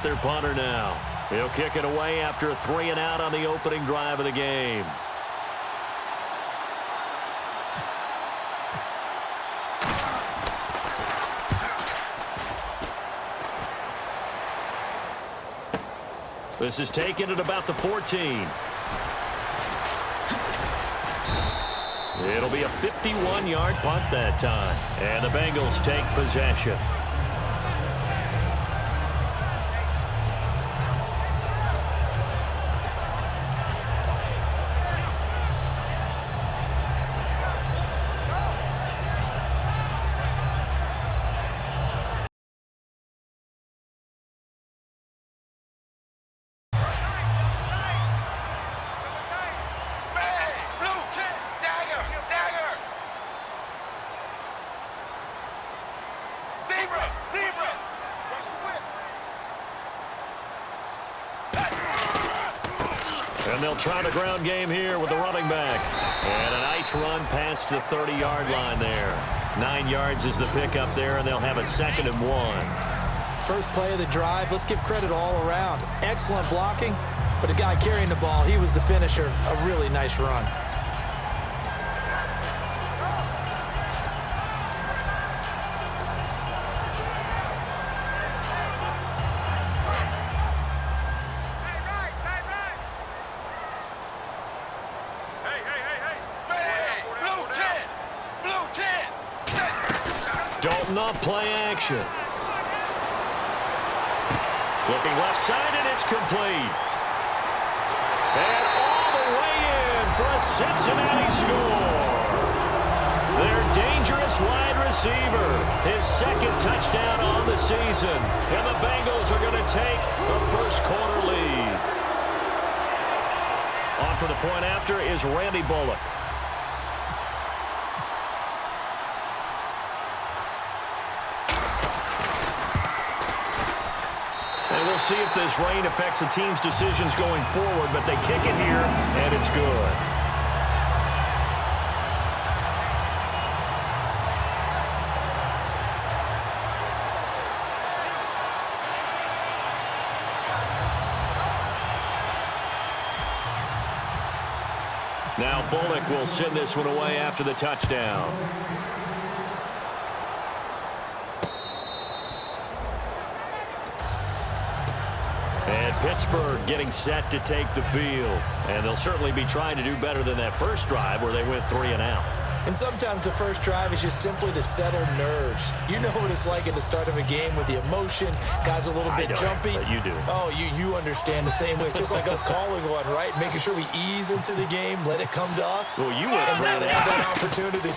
their punter now. He'll kick it away after a 3-and-out on the opening drive of the game. This is taken at about the 14. It'll be a 51-yard punt that time. And the Bengals take possession. And they'll try the ground game here with the running back. And a nice run past the 30-yard line there. 9 yards is the pickup there, and they'll have a 2nd and 1. First play of the drive, let's give credit all around. Excellent blocking, but the guy carrying the ball, he was the finisher. A really nice run. Off play action. Looking left side, and it's complete. And all the way in for a Cincinnati score. Their dangerous wide receiver, his 2nd touchdown on the season. And the Bengals are going to take the first quarter lead. On for the point after is Randy Bullock. We'll see if this rain affects the team's decisions going forward, but they kick it here, and it's good. Now Bullock will send this one away after the touchdown. And Pittsburgh getting set to take the field. And they'll certainly be trying to do better than that first drive where they went 3-and-out. And sometimes the first drive is just simply to settle nerves. You know what it's like at the start of a game with the emotion. Guys a little bit jumpy. But you do. Oh, you understand the same way. It's just like us calling one, right? Making sure we ease into the game, let it come to us. Well, you went and now they have that opportunity.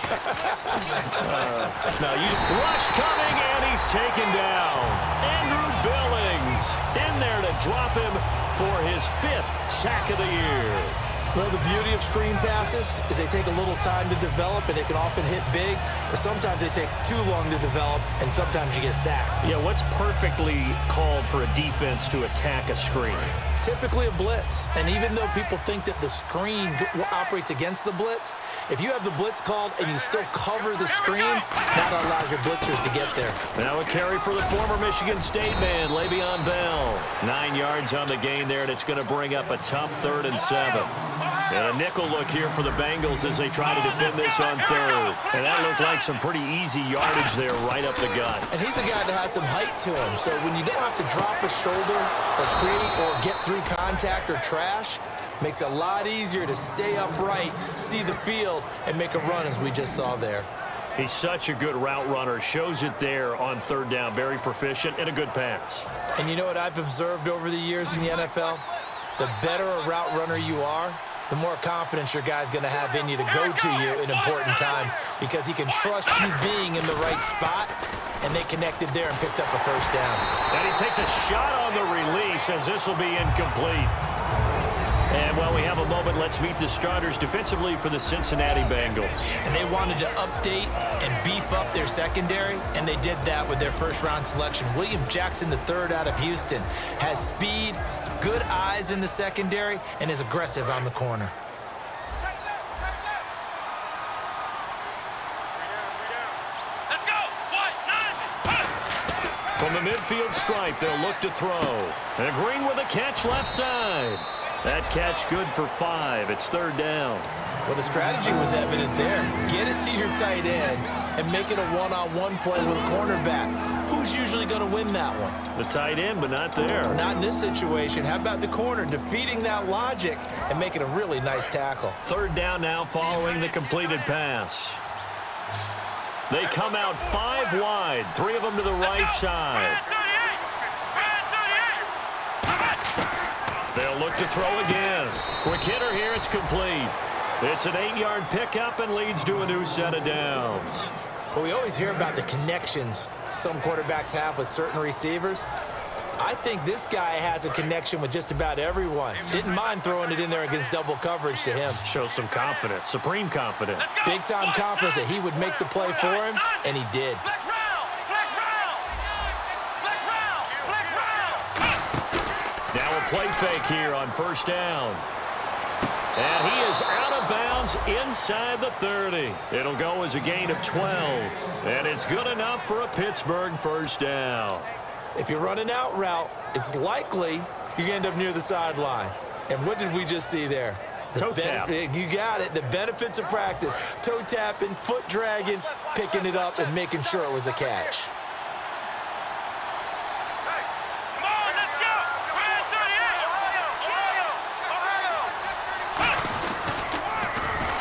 Now you rush coming, and he's taken down. Andrew Billings in there to drop him for his 5th sack of the year. Well, the beauty of screen passes is they take a little time to develop, and they can often hit big, but sometimes they take too long to develop, and sometimes you get sacked. Yeah, what's perfectly called for a defense to attack a screen? Typically a blitz, and even though people think that the screen operates against the blitz, if you have the blitz called and you still cover the screen, that allows your blitzers to get there. Now a carry for the former Michigan State man, Le'Veon Bell. 9 yards on the gain there, and it's going to bring up a tough 3rd and 7. And a nickel look here for the Bengals as they try to defend this on 3rd. And that looked like some pretty easy yardage there right up the gut. And he's a guy that has some height to him, so when you don't have to drop a shoulder or create or get through contact or trash, makes it a lot easier to stay upright, see the field, and make a run as we just saw there. He's such a good route runner. Shows it there on 3rd down. Very proficient and a good pass. And you know what I've observed over the years in the NFL? The better a route runner you are, the more confidence your guy's going to have in you to go to you in important times because he can trust you being in the right spot, and they connected there and picked up the 1st down. And he takes a shot on the release as this will be incomplete. And while we have a moment, let's meet the starters defensively for the Cincinnati Bengals. And they wanted to update and beef up their secondary, and they did that with their first-round selection. William Jackson III out of Houston has speed, good eyes in the secondary, and is aggressive on the corner. From the midfield stripe, they'll look to throw. And Green with a catch left side. That catch good for 5. It's third down. Well, the strategy was evident there. Get it to your tight end and make it a one-on-one play with a cornerback. Who's usually going to win that one? The tight end, but not there. Not in this situation. How about the corner defeating that logic and making a really nice tackle? Third down now following the completed pass. They come out 5 wide, 3 of them to the right side. They'll look to throw again. Quick hitter here, it's complete. It's an 8-yard pickup and leads to a new set of downs. Well, we always hear about the connections some quarterbacks have with certain receivers. I think this guy has a connection with just about everyone. Didn't mind throwing it in there against double coverage to him. Shows some confidence, supreme confidence. Big-time confidence that he would make the play for him, and he did. Now a play fake here on first down. And he is out of bounds inside the 30. It'll go as a gain of 12. And it's good enough for a Pittsburgh first down. If you run an out route, it's likely you're going to end up near the sideline. And what did we just see there? Toe tap. You got it. The benefits of practice. Toe tapping, foot dragging, picking it up, and making sure it was a catch.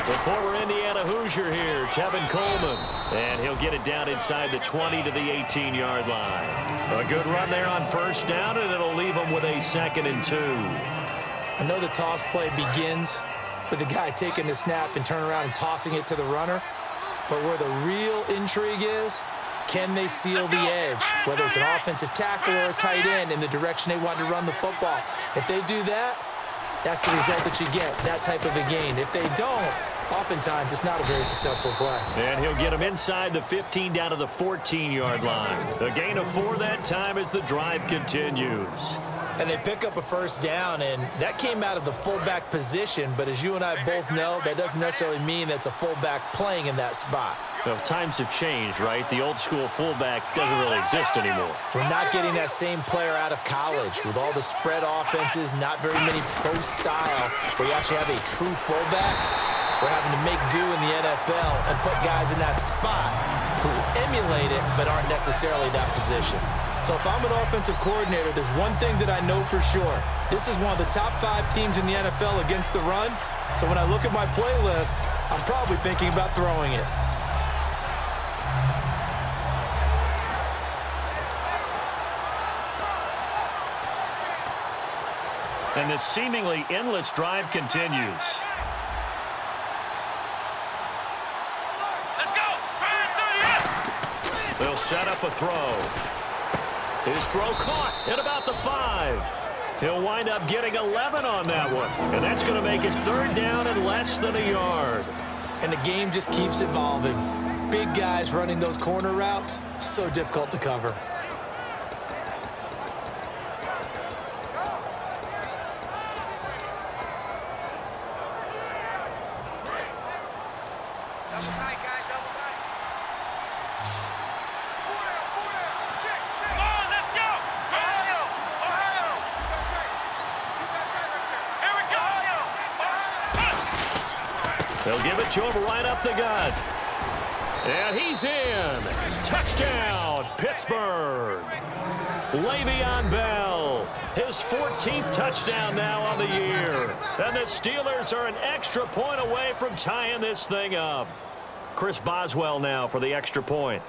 The former Indiana Hoosier here, Tevin Coleman. And he'll get it down inside the 20 to the 18-yard line. A good run there on first down, and it'll leave him with a 2nd and 2. I know the toss play begins with the guy taking the snap and turning around and tossing it to the runner. But where the real intrigue is, can they seal the edge? Whether it's an offensive tackle or a tight end in the direction they want to run the football. If they do that, that's the result that you get, that type of a gain. If they don't, oftentimes it's not a very successful play. And he'll get him inside the 15 down to the 14-yard line. A gain of 4 that time as the drive continues. And they pick up a first down, and that came out of the fullback position. But as you and I both know, that doesn't necessarily mean that's a fullback playing in that spot. Well, times have changed, right? The old school fullback doesn't really exist anymore. We're not getting that same player out of college with all the spread offenses, not very many pro style, where you actually have a true fullback. We're having to make do in the NFL and put guys in that spot who emulate it but aren't necessarily that position. So if I'm an offensive coordinator, there's one thing that I know for sure. This is one of the top 5 teams in the NFL against the run. So when I look at my playlist, I'm probably thinking about throwing it. And this seemingly endless drive continues. They'll set up a throw. His throw caught at about the 5. He'll wind up getting 11 on that one. And that's going to make it third down and less than a yard. And the game just keeps evolving. Big guys running those corner routes, so difficult to cover. They'll give it to him right up the gut. And he's in. Touchdown, Pittsburgh. Le'Veon Bell, his 14th touchdown now on the year. And the Steelers are an extra point away from tying this thing up. Chris Boswell now for the extra point.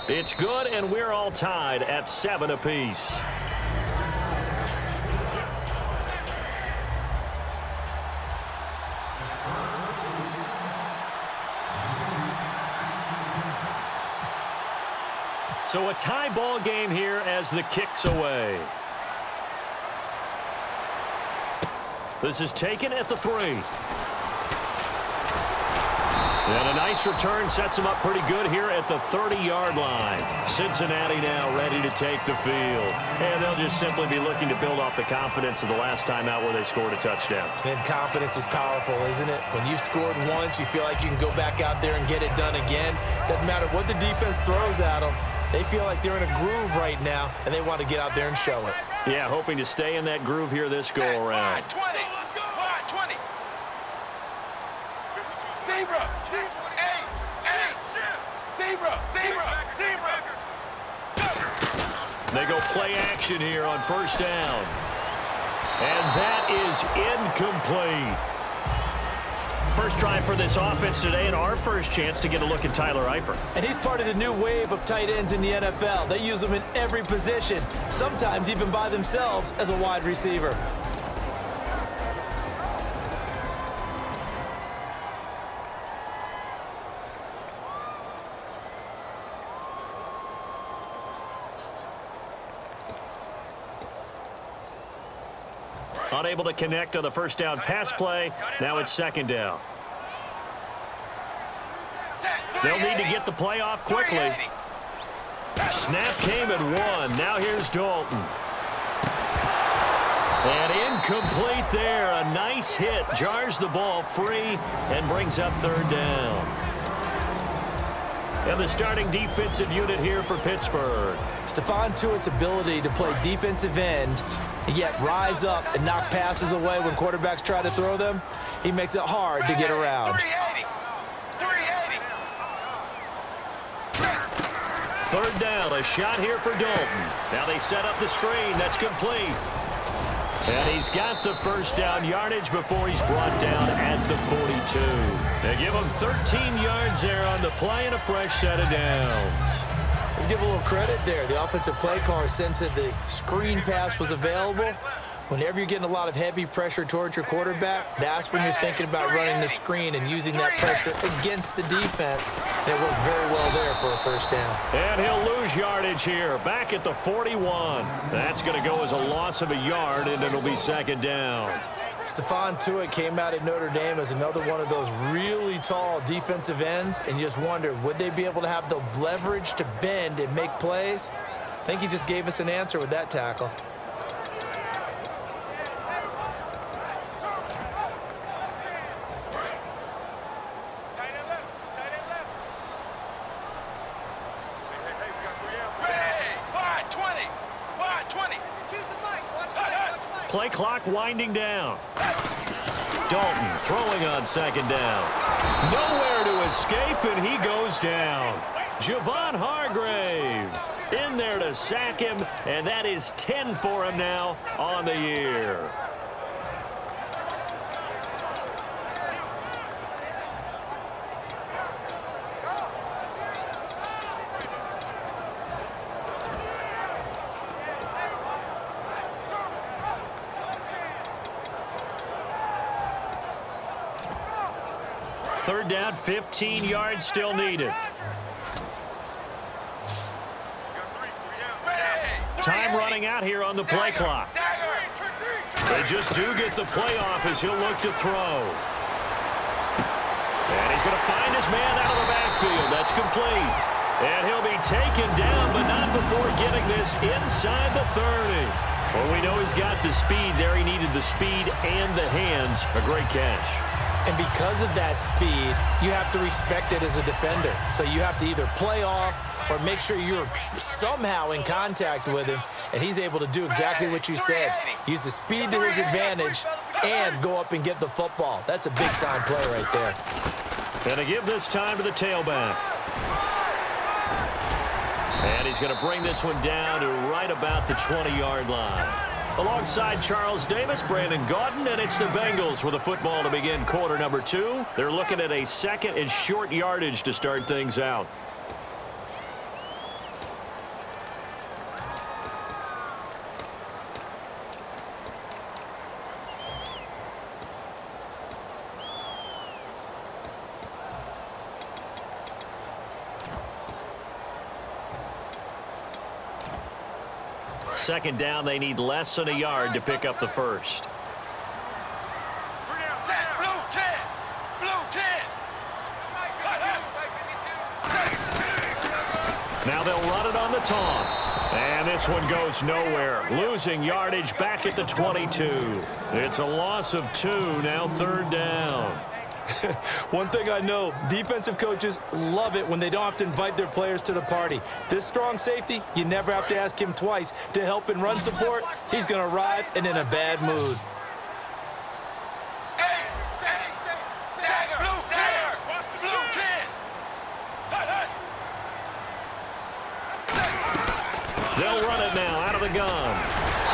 It's good, and we're all tied at 7 apiece. So a tie ball game here as the kick's away. This is taken at the 3. And a nice return sets him up pretty good here at the 30-yard line. Cincinnati now ready to take the field. And they'll just simply be looking to build off the confidence of the last time out where they scored a touchdown. And confidence is powerful, isn't it? When you've scored once, you feel like you can go back out there and get it done again. Doesn't matter what the defense throws at them. They feel like they're in a groove right now, and they want to get out there and show it. Yeah, hoping to stay in that groove here this go-around. 20. Zebra. They go play action here on first down. And that is incomplete. First drive for this offense today, and our first chance to get a look at Tyler Eifert. And he's part of the new wave of tight ends in the NFL. They use them in every position, sometimes even by themselves as a wide receiver. Unable to connect on the first down pass play. Now it's second down. They'll need to get the play off quickly. Snap came at 1. Now here's Dalton. And incomplete there. A nice hit. Jars the ball free and brings up third down. And the starting defensive unit here for Pittsburgh. Stephon Tuitt's ability to play defensive end and yet rise up and knock passes away when quarterbacks try to throw them, he makes it hard to get around. 380. Third down, a shot here for Dalton. Now they set up the screen. That's complete. And he's got the first down yardage before he's brought down at the 42. They give him 13 yards there on the play and a fresh set of downs. Let's give a little credit there. The offensive play caller sensed that the screen pass was available. Whenever you're getting a lot of heavy pressure towards your quarterback, that's when you're thinking about running the screen and using that pressure against the defense. It worked very well there for a first down. And he'll lose yardage here, back at the 41. That's going to go as a loss of a yard, and it'll be second down. Stephon Tuitt came out at Notre Dame as another one of those really tall defensive ends, and you just wonder, would they be able to have the leverage to bend and make plays? I think he just gave us an answer with that tackle. Play clock winding down. Dalton throwing on second down. Nowhere to escape, and he goes down. Javon Hargrave in there to sack him, and that is 10 for him now on the year. Third down, 15 yards still needed. Time running out here on the play clock. They just do get the play off as he'll look to throw. And he's going to find his man out of the backfield. That's complete. And he'll be taken down, but not before getting this inside the 30. Well, we know he's got the speed there. He needed the speed and the hands. A great catch. And because of that speed, you have to respect it as a defender. So you have to either play off or make sure you're somehow in contact with him, and he's able to do exactly what you said. Use the speed to his advantage and go up and get the football. That's a big-time play right there. And to give this time to the tailback. And he's going to bring this one down to right about the 20-yard line. Alongside Charles Davis, Brandon Gaudin, and it's the Bengals with a football to begin quarter number 2. They're looking at a second and short yardage to start things out. Second down, they need less than a yard to pick up the first. Blue 10. Now they'll run it on the toss. And this one goes nowhere. Losing yardage back at the 22. It's a loss of 2, now 3rd down. One thing I know, defensive coaches love it when they don't have to invite their players to the party. This strong safety, you never have to ask him twice to help in run support. He's going to arrive and in a bad mood. They'll run it now out of the gun.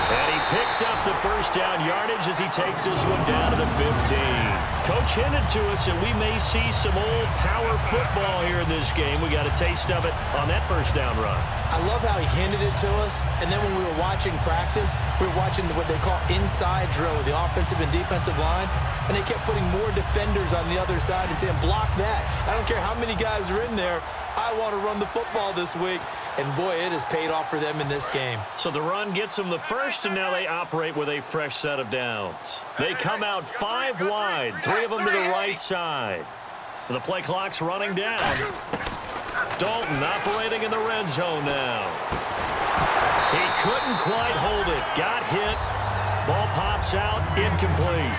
And he picks up the 1st down yardage as he takes this one down to the 15. Coach hinted to us that we may see some old power football here in this game. We got a taste of it on that 1st down run. I love how he hinted it to us, and then when we were watching practice, we were watching what they call inside drill with the offensive and defensive line, and they kept putting more defenders on the other side and saying, block that. I don't care how many guys are in there. I want to run the football this week. And, boy, it has paid off for them in this game. So the run gets them the 1st, and now they operate with a fresh set of downs. They come out 5 wide, 3 of them to the right side. The play clock's running down. Dalton operating in the red zone now. He couldn't quite hold it. Got hit. Ball pops out, incomplete.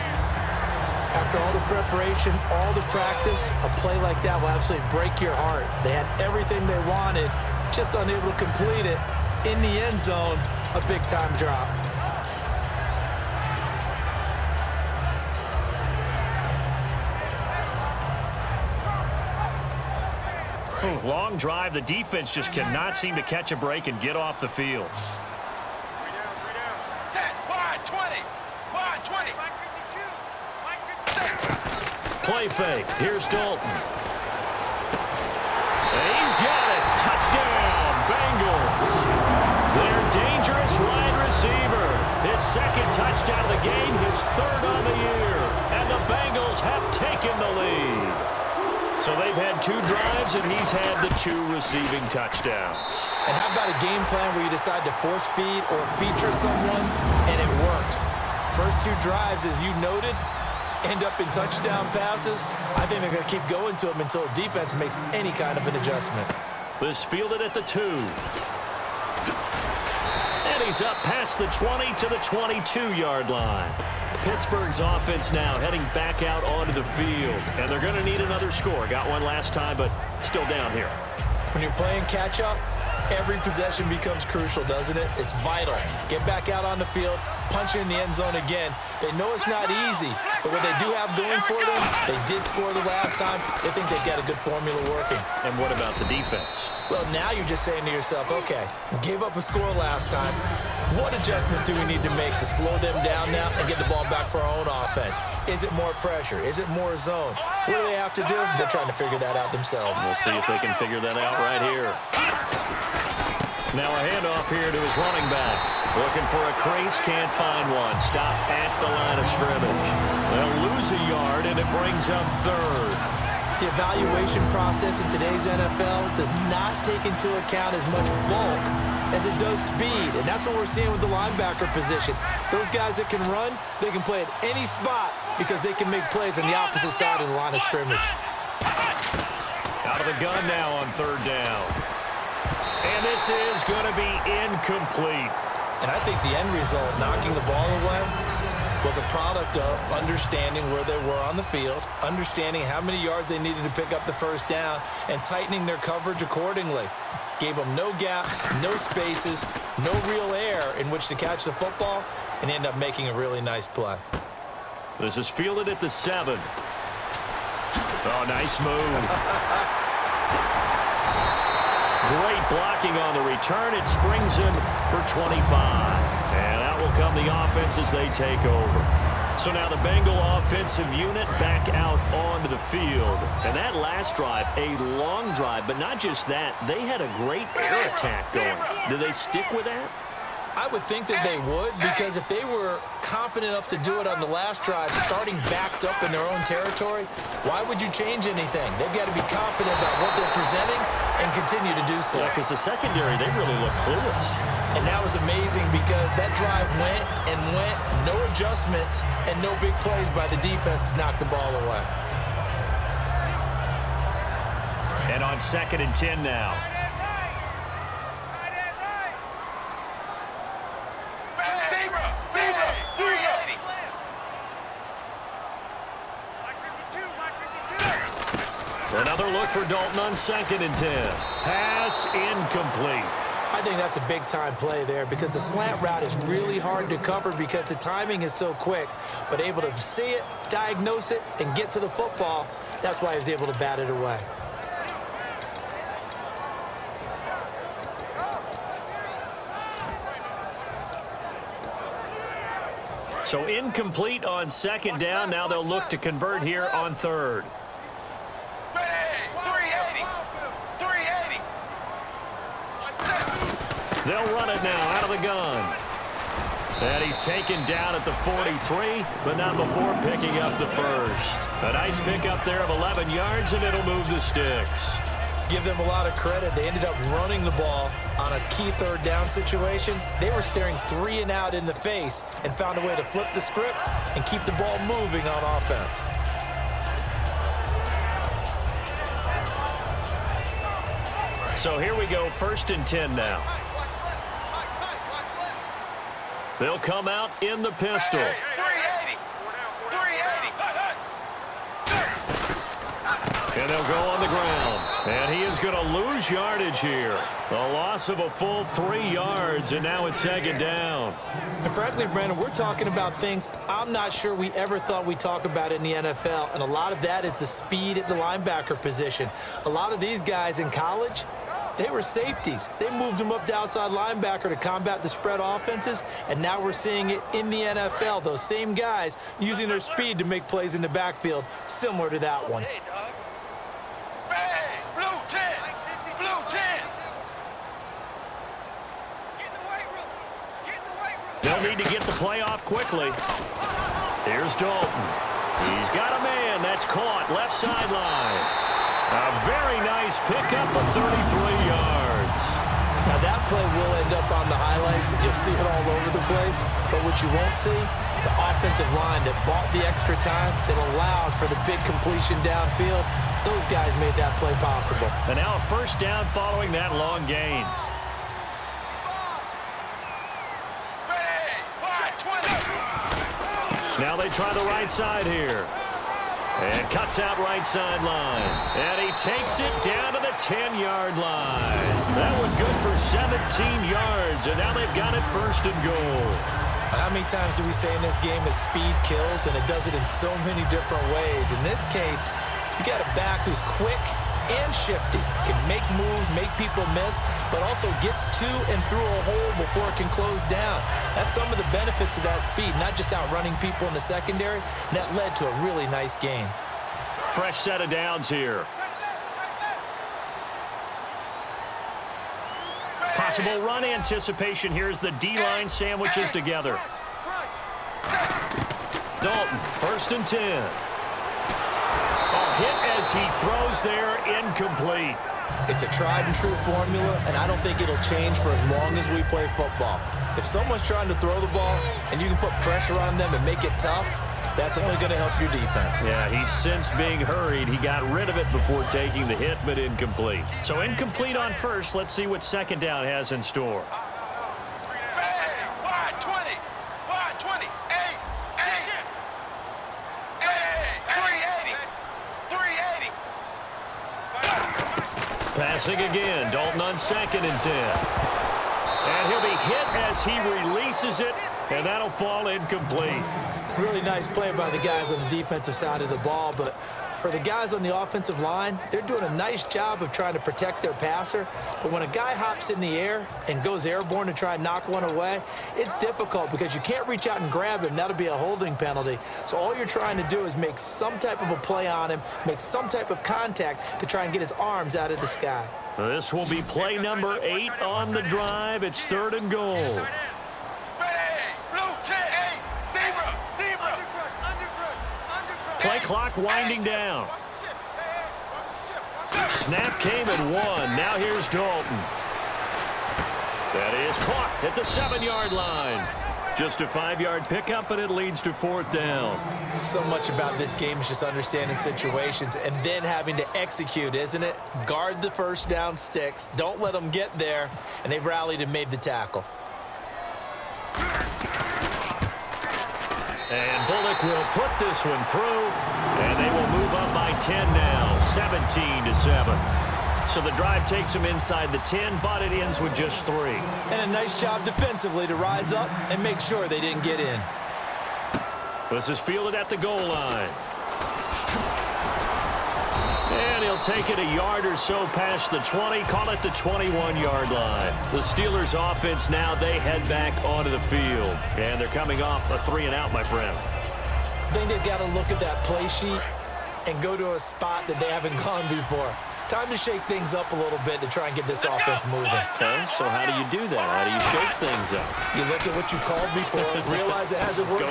After all the preparation, all the practice, a play like that will absolutely break your heart. They had everything they wanted, just unable to complete it. In the end zone, a big-time drop. Long drive. The defense just cannot seem to catch a break and get off the field. Play fake. Here's Dalton. And he's got it. Touchdown, Bengals. Their dangerous wide receiver. His 2nd touchdown of the game, his 3rd on the year. And the Bengals have taken the lead. So they've had 2 drives, and he's had the 2 receiving touchdowns. And how about a game plan where you decide to force feed or feature someone, and it works? First 2 drives, as you noted, end up in touchdown passes. I think they're going to keep going to them until the defense makes any kind of an adjustment. This fielded at the 2. And he's up past the 20 to the 22-yard line. Pittsburgh's offense now heading back out onto the field. And they're going to need another score. Got one last time, but still down here. When you're playing catch-up, every possession becomes crucial, doesn't it? It's vital. Get back out on the field, punch in the end zone again. They know it's not easy, but what they do have going for them, they did score the last time. They think they've got a good formula working. And what about the defense? Well, now you're just saying to yourself, okay, we gave up a score last time. What adjustments do we need to make to slow them down now and get the ball back for our own offense? Is it more pressure? Is it more zone? What do they have to do? They're trying to figure that out themselves. We'll see if they can figure that out right here. Now a handoff here to his running back. Looking for a crease, can't find one. Stopped at the line of scrimmage. They'll lose a yard, and it brings up 3rd. The evaluation process in today's NFL does not take into account as much bulk as it does speed, and that's what we're seeing with the linebacker position. Those guys that can run, they can play at any spot because they can make plays on the opposite side of the line of scrimmage. Out of the gun now on 3rd down. And this is going to be incomplete. And I think the end result, knocking the ball away, was a product of understanding where they were on the field, understanding how many yards they needed to pick up the 1st down, and tightening their coverage accordingly. Gave them no gaps, no spaces, no real air in which to catch the football, and end up making a really nice play. This is fielded at the 7. Oh, nice move. Great blocking on the return. It springs him for 25. And out will come the offense as they take over. So now the Bengal offensive unit back out onto the field. And that last drive, a long drive, but not just that. They had a great air attack going. Do they stick with that? I would think that they would, because if they were confident enough to do it on the last drive, starting backed up in their own territory, why would you change anything? They've got to be confident about what they're presenting and continue to do so. Yeah, because the secondary, they really look clueless. And that was amazing because that drive went and went, no adjustments, and no big plays by the defense to knock the ball away. And on 2nd and 10 now. Another look for Dalton on 2nd and 10. Pass incomplete. I think that's a big-time play there because the slant route is really hard to cover because the timing is so quick. But able to see it, diagnose it, and get to the football, that's why he was able to bat it away. So incomplete on 2nd down. Now they'll look to convert here on 3rd. Ready, 380. 380. They'll run it now out of the gun. And he's taken down at the 43, but not before picking up the first. A nice pickup there of 11 yards, and it'll move the sticks. Give them a lot of credit. They ended up running the ball on a key 3rd down situation. They were staring 3 and out in the face and found a way to flip the script and keep the ball moving on offense. So here we go, 1st and 10 now. They'll come out in the pistol. 380. 380. And they'll go on the ground. And he is going to lose yardage here. A loss of a full 3 yards, and now it's 2nd down. And frankly, Brandon, we're talking about things I'm not sure we ever thought we'd talk about in the NFL, and a lot of that is the speed at the linebacker position. A lot of these guys in college, they were safeties. They moved them up to outside linebacker to combat the spread offenses, and now we're seeing it in the NFL. Those same guys using their speed to make plays in the backfield, similar to that one. Hey, blue 10. Blue 10. They'll need to get the play off quickly. Here's Dalton. He's got a man. That's caught left sideline. A very nice pickup of 33 yards. Now that play will end up on the highlights, and you'll see it all over the place. But what you won't see, the offensive line that bought the extra time, that allowed for the big completion downfield, those guys made that play possible. And now a 1st down following that long gain. Ready, 520. Now they try the right side here. And cuts out right sideline. And he takes it down to the 10-yard line. That one good for 17 yards. And now they've got it 1st and goal. How many times do we say in this game that speed kills, and it does it in so many different ways? In this case, you got a back who's quick and shifty, can make moves, make people miss, but also gets to and through a hole before it can close down. That's some of the benefits of that speed, not just outrunning people in the secondary. That led to a really nice gain. Fresh set of downs here. Possible run anticipation here as the D-line sandwiches together. Dalton, 1st and 10. Hit as he throws there, incomplete. It's a tried and true formula, and I don't think it'll change for as long as we play football. If someone's trying to throw the ball and you can put pressure on them and make it tough, that's only going to help your defense. Yeah, he's since being hurried. He got rid of it before taking the hit, but incomplete. So incomplete on 1st. Let's see what 2nd down has in store. Hey, wide 20. Wide 20. Hey, hey. Hey, 380. 380. Passing again. Dalton on 2nd and 10. And he'll be hit as he releases it, and that'll fall incomplete. Really nice play by the guys on the defensive side of the ball, but for the guys on the offensive line, they're doing a nice job of trying to protect their passer. But when a guy hops in the air and goes airborne to try and knock one away, it's difficult because you can't reach out and grab him. That'll be a holding penalty. So all you're trying to do is make some type of a play on him, make some type of contact to try and get his arms out of the sky. This will be play number 8 on the drive. It's 3rd and goal. Play clock winding down. Snap came at 1. Now here's Dalton. That is caught at the 7-yard line. Just a 5-yard pickup, and it leads to 4th down. So much about this game is just understanding situations and then having to execute, isn't it? Guard the 1st down sticks. Don't let them get there. And they rallied and made the tackle. And Bullock will put this one through, and they will move up by 10 now, 17-7. So the drive takes them inside the 10, but it ends with just 3. And a nice job defensively to rise up and make sure they didn't get in. This is fielded at the goal line. And he'll take it a yard or so past the 20, call it the 21-yard line. The Steelers offense now, they head back onto the field. And they're coming off a 3-and-out, my friend. I think they've got to look at that play sheet and go to a spot that they haven't gone before. Time to shake things up a little bit to try and get this offense moving. Okay, so how do you do that? How do you shake things up? You look at what you called before, realize it hasn't worked.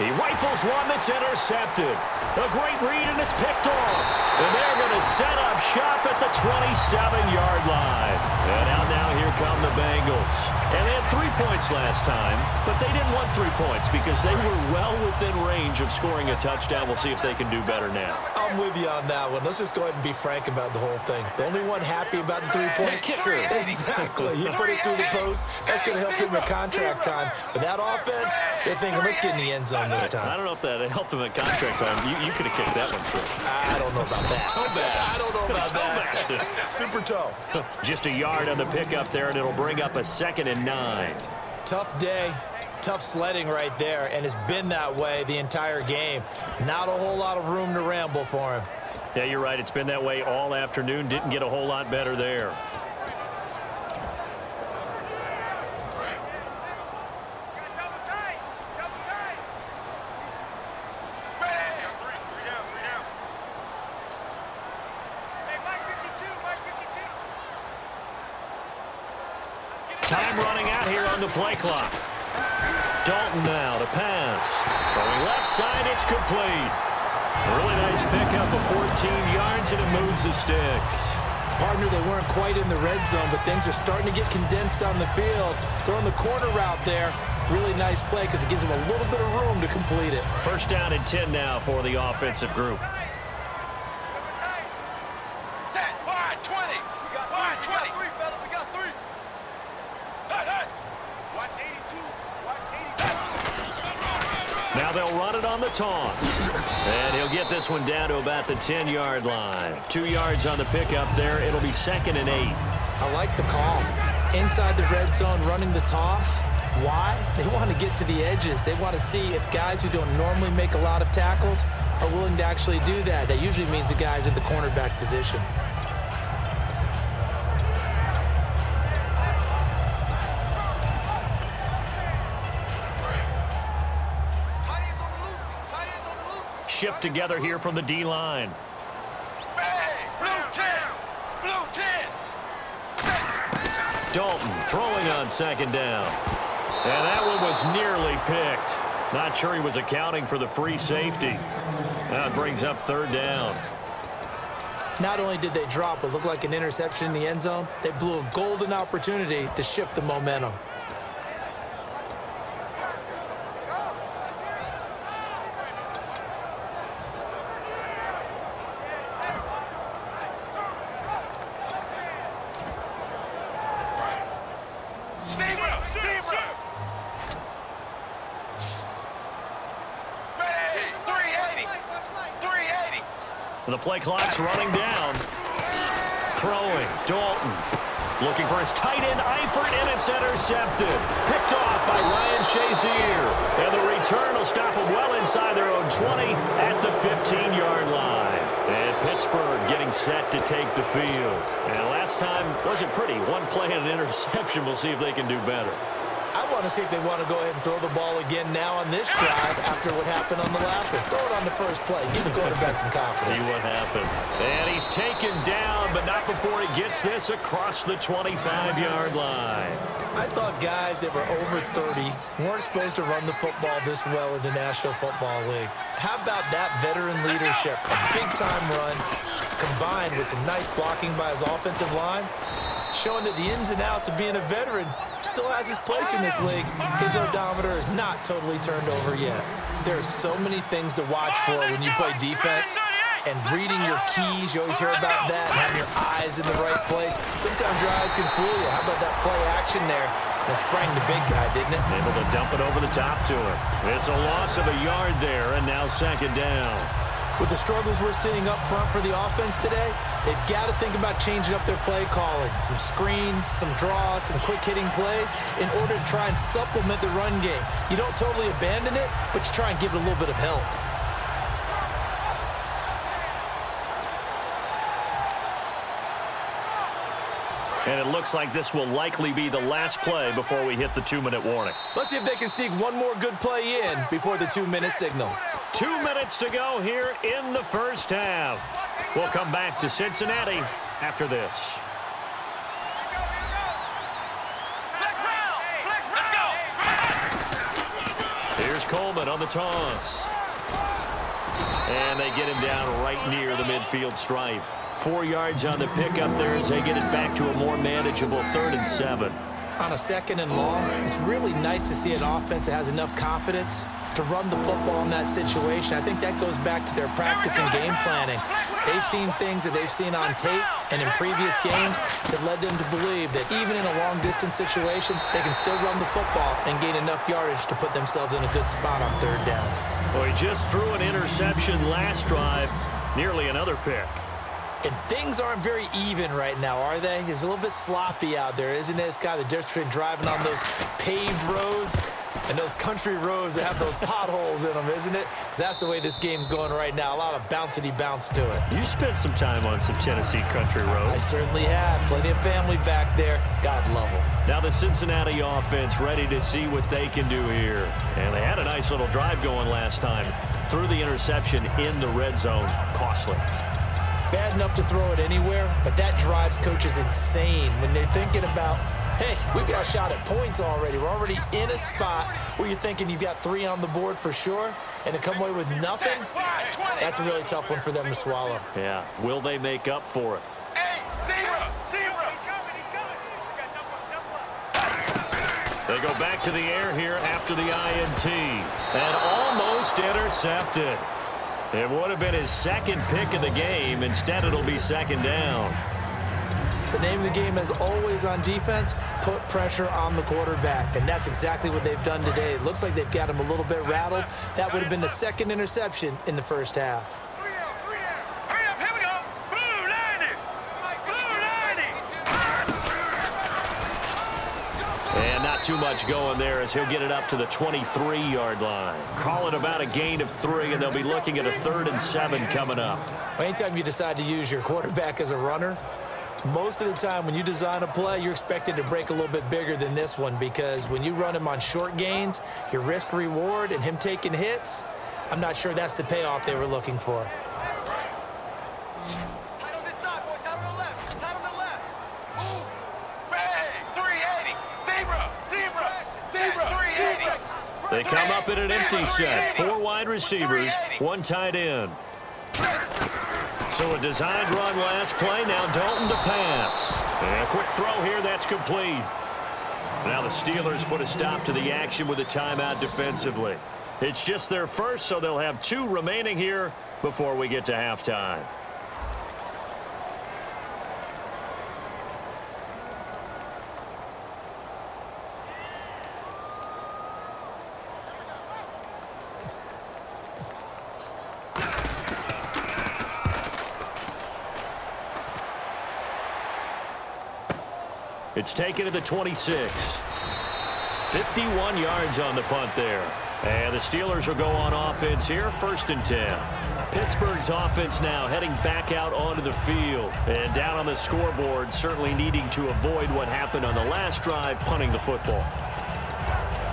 He rifles one that's intercepted. A great read, and it's picked off. And they're going to set up shop at the 27-yard line. And out now, here come the Bengals. And they had 3 points last time, but they didn't want 3 points because they were well within range of scoring a touchdown. We'll see if they can do better now. I'm with you on that one. Let's just go ahead and be frank about the whole thing. The only one happy about the 3-point kicker. Exactly. He put it through the post. That's going to help him in contract time. But that offense, they're thinking, let's get in the end zone this time. I don't know if that helped him at contract time. You could have kicked that one through. I don't know about that. Toe bash. I don't know about that. Super toe. Just a yard on the pickup there, and it'll bring up a 2nd and 9. Tough day. Tough sledding right there, and it's been that way the entire game. Not a whole lot of room to ramble for him. Yeah, you're right. It's been that way all afternoon. Didn't get a whole lot better there. Time running out here on the play clock. Dalton now to pass. Throwing left side, it's complete. Really nice pickup of 14 yards, and it moves the sticks. Partner, they weren't quite in the red zone, but things are starting to get condensed on the field. Throwing the corner route there. Really nice play because it gives them a little bit of room to complete it. First down and 10 now for the offensive group. Set, wide 20. Wide 20. We got 3. Hey. Watch 82. Watch 82. Now they'll run it on the toss. And he'll get this one down to about the 10-yard line. 2 yards on the pickup there. It'll be 2nd and 8. I like the call. Inside the red zone, running the toss. Why? They want to get to the edges. They want to see if guys who don't normally make a lot of tackles are willing to actually do that. That usually means the guys at the cornerback position. Shift together here from the D-line. Bang! Blue 10. Blue 10. Dalton throwing on 2nd down. And that one was nearly picked. Not sure he was accounting for the free safety. That brings up 3rd down. Not only did they drop what looked like an interception in the end zone, they blew a golden opportunity to shift the momentum. The play clock's running down. Throwing. Dalton. Looking for his tight end, Eifert, and it's intercepted. Picked off by Ryan Shazier. And the return will stop them well inside their own 20 at the 15-yard line. And Pittsburgh getting set to take the field. And last time wasn't pretty. One play and an interception. We'll see if they can do better. I want to see if they want to go ahead and throw the ball again now on this drive after what happened on the last one. Throw it on the first play. Give the quarterback some confidence. See what happens. And he's taken down, but not before he gets this across the 25-yard line. I thought guys that were over 30 weren't supposed to run the football this well in the National Football League. How about that veteran leadership? A big-time run combined with some nice blocking by his offensive line, showing that the ins and outs of being a veteran still has his place in this league. His odometer is not totally turned over yet. There are so many things to watch for when you play defense. And reading your keys, you always hear about that, and having your eyes in the right place. Sometimes your eyes can fool you. How about that play action there? That sprang the big guy, didn't it? Able to dump it over the top to him. It's a loss of a yard there, and now second down. With the struggles we're seeing up front for the offense today, they've got to think about changing up their play calling. Some screens, some draws, some quick-hitting plays in order to try and supplement the run game. You don't totally abandon it, but you try and give it a little bit of help. And it looks like this will likely be the last play before we hit the 2-minute warning. Let's see if they can sneak one more good play in before the 2-minute signal. 2 minutes to go here in the first half. We'll come back to Cincinnati after this. Here's Coleman on the toss. And they get him down right near the midfield stripe. 4 yards on the pickup there as they get it back to a more manageable 3rd and 7. On a 2nd and long, it's really nice to see an offense that has enough confidence to run the football in that situation. I think that goes back to their practice and game planning. They've seen things that they've seen on tape and in previous games that led them to believe that even in a long-distance situation, they can still run the football and gain enough yardage to put themselves in a good spot on 3rd down. Well, he just threw an interception last drive, nearly another pick. And things aren't very even right now, are they? It's a little bit sloppy out there, isn't it? It's kind of the difference between driving on those paved roads and those country roads that have those potholes in them, isn't it? Because that's the way this game's going right now. A lot of bouncy bounce to it. You spent some time on some Tennessee country roads. I certainly have. Plenty of family back there. God love them. Now the Cincinnati offense ready to see what they can do here. And they had a nice little drive going last time. Threw the interception in the red zone. Costly. Bad enough to throw it anywhere, but that drives coaches insane when they're thinking about, hey, we've got a shot at points already. We're already in a spot where you're thinking you've got 3 on the board for sure, and to come away with nothing, that's a really tough one for them to swallow. Yeah, will they make up for it? They go back to the air here after the INT, and almost intercepted. It would have been his 2nd pick of the game. Instead, it'll be 2nd down. The name of the game is always on defense, put pressure on the quarterback. And that's exactly what they've done today. It looks like they've got him a little bit rattled. That would have been the 2nd interception in the first half. And not too much going there as he'll get it up to the 23-yard line. Call it about a gain of 3, and they'll be looking at a 3rd and 7 coming up. Anytime you decide to use your quarterback as a runner, most of the time when you design a play, you're expected to break a little bit bigger than this one, because when you run him on short gains, your risk-reward and him taking hits, I'm not sure that's the payoff they were looking for. They come up in an empty set. 4 wide receivers, 1 tight end. So a designed run last play. Now Dalton to pass. And a quick throw here. That's complete. Now the Steelers put a stop to the action with a timeout defensively. It's just their first, so they'll have 2 remaining here before we get to halftime. It's taken to the 26. 51 yards on the punt there. And the Steelers will go on offense here, 1st and 10. Pittsburgh's offense now heading back out onto the field. And down on the scoreboard, certainly needing to avoid what happened on the last drive, punting the football.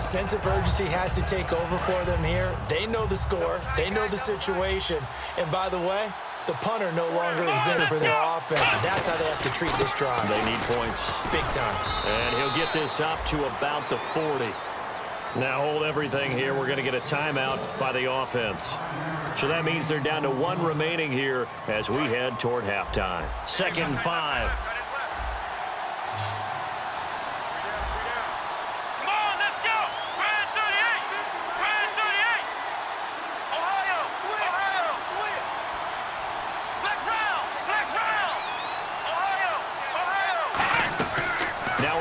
Sense of urgency has to take over for them here. They know the score. They know the situation. And by the way, the punter no longer exists for their offense. That's how they have to treat this drive. They need points. Big time. And he'll get this up to about the 40. Now hold everything here. We're going to get a timeout by the offense. So that means they're down to 1 remaining here as we head toward halftime. 2nd and 5.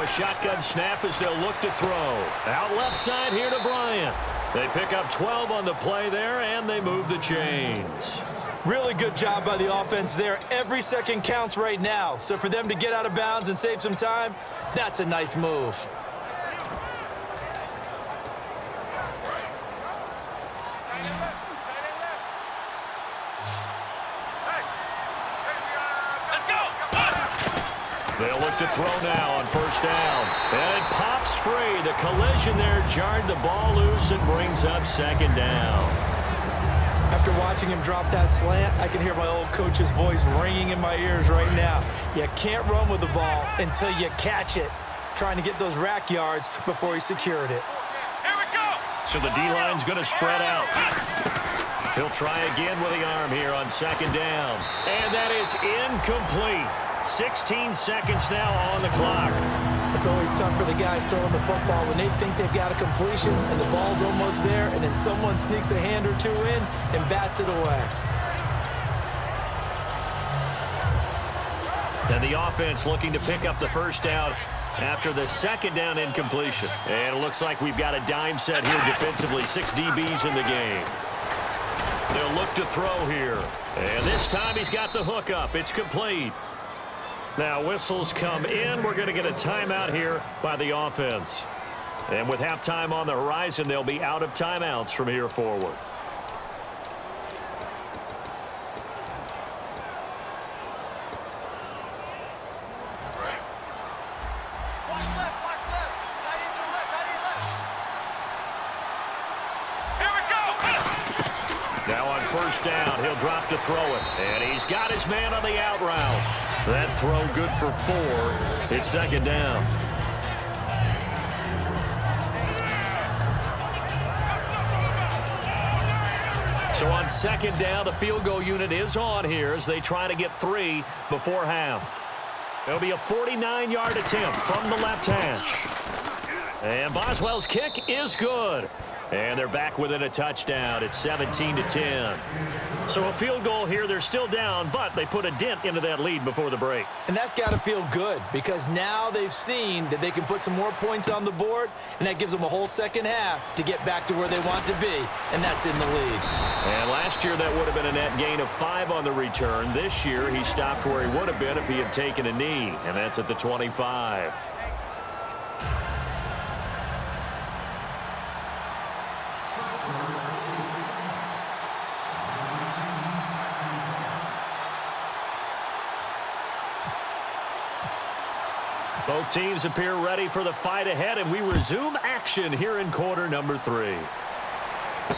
Now a shotgun snap as they'll look to throw. Out left side here to Bryant. They pick up 12 on the play there, and they move the chains. Really good job by the offense there. Every second counts right now. So for them to get out of bounds and save some time, that's a nice move. They'll look to throw now on first down. And it pops free. The collision there jarred the ball loose and brings up second down. After watching him drop that slant, I can hear my old coach's voice ringing in my ears right now. You can't run with the ball until you catch it. Trying to get those rack yards before he secured it. Here we go. So the D-line's going to spread out. He'll try again with the arm here on second down. And that is incomplete. 16 seconds now on the clock. It's always tough for the guys throwing the football when they think they've got a completion and the ball's almost there, and then someone sneaks a hand or two in and bats it away. And the offense looking to pick up the first down after the second down incompletion. And it looks like we've got a dime set here defensively. 6 DBs in the game. They'll look to throw here. And this time he's got the hook up. It's complete. Now whistles come in. We're going to get a timeout here by the offense. And with halftime on the horizon, they'll be out of timeouts from here forward. Now on first down, he'll drop to throw it. And he's got his man on the out route. That throw good for 4. It's second down. So on second down, the field goal unit is on here as they try to get 3 before half. It'll be a 49-yard attempt from the left hash. And Boswell's kick is good. And they're back within a touchdown. It's 17-10. So a field goal here. They're still down, but they put a dent into that lead before the break. And that's got to feel good because now they've seen that they can put some more points on the board, and that gives them a whole second half to get back to where they want to be, and that's in the lead. And last year that would have been a net gain of 5 on the return. This year he stopped where he would have been if he had taken a knee, and that's at the 25. Both teams appear ready for the fight ahead, and we resume action here in quarter number 3.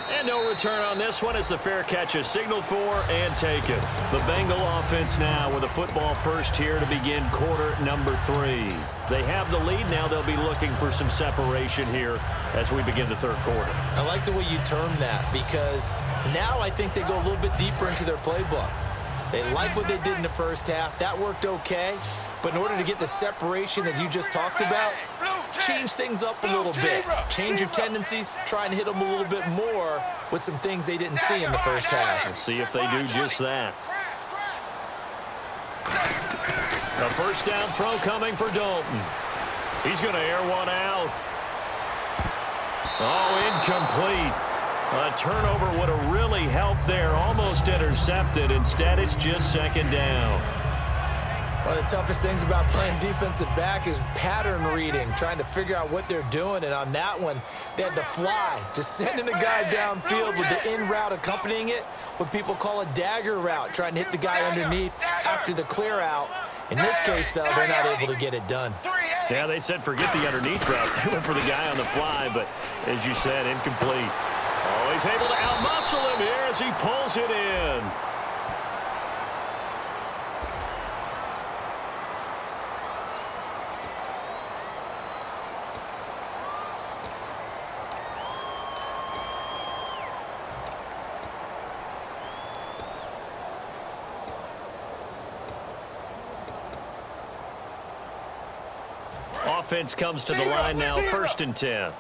And no return on this one as the fair catch is signaled for and taken. The Bengal offense now with a football first here to begin quarter number 3. They have the lead. Now they'll be looking for some separation here as we begin the third quarter. I like the way you term that because now I think they go a little bit deeper into their playbook. They like what they did in the first half. That worked okay. But in order to get the separation that you just talked about, change things up a little bit. Change your tendencies. Try and hit them a little bit more with some things they didn't see in the first half. We'll see if they do just that. A first down throw coming for Dalton. He's going to air one out. Oh, incomplete. A turnover would have really helped there. Almost intercepted. Instead, it's just second down. One of the toughest things about playing defensive back is pattern reading, trying to figure out what they're doing. And on that one, they had to fly, just sending a guy downfield with the in route accompanying it, what people call a dagger route, trying to hit the guy underneath after the clear out. In this case, though, they're not able to get it done. Yeah, they said forget the underneath route. They went for the guy on the fly, but as you said, incomplete. Oh, he's able to outmuscle him here as he pulls it in. Offense comes to the line now, 1st and 10.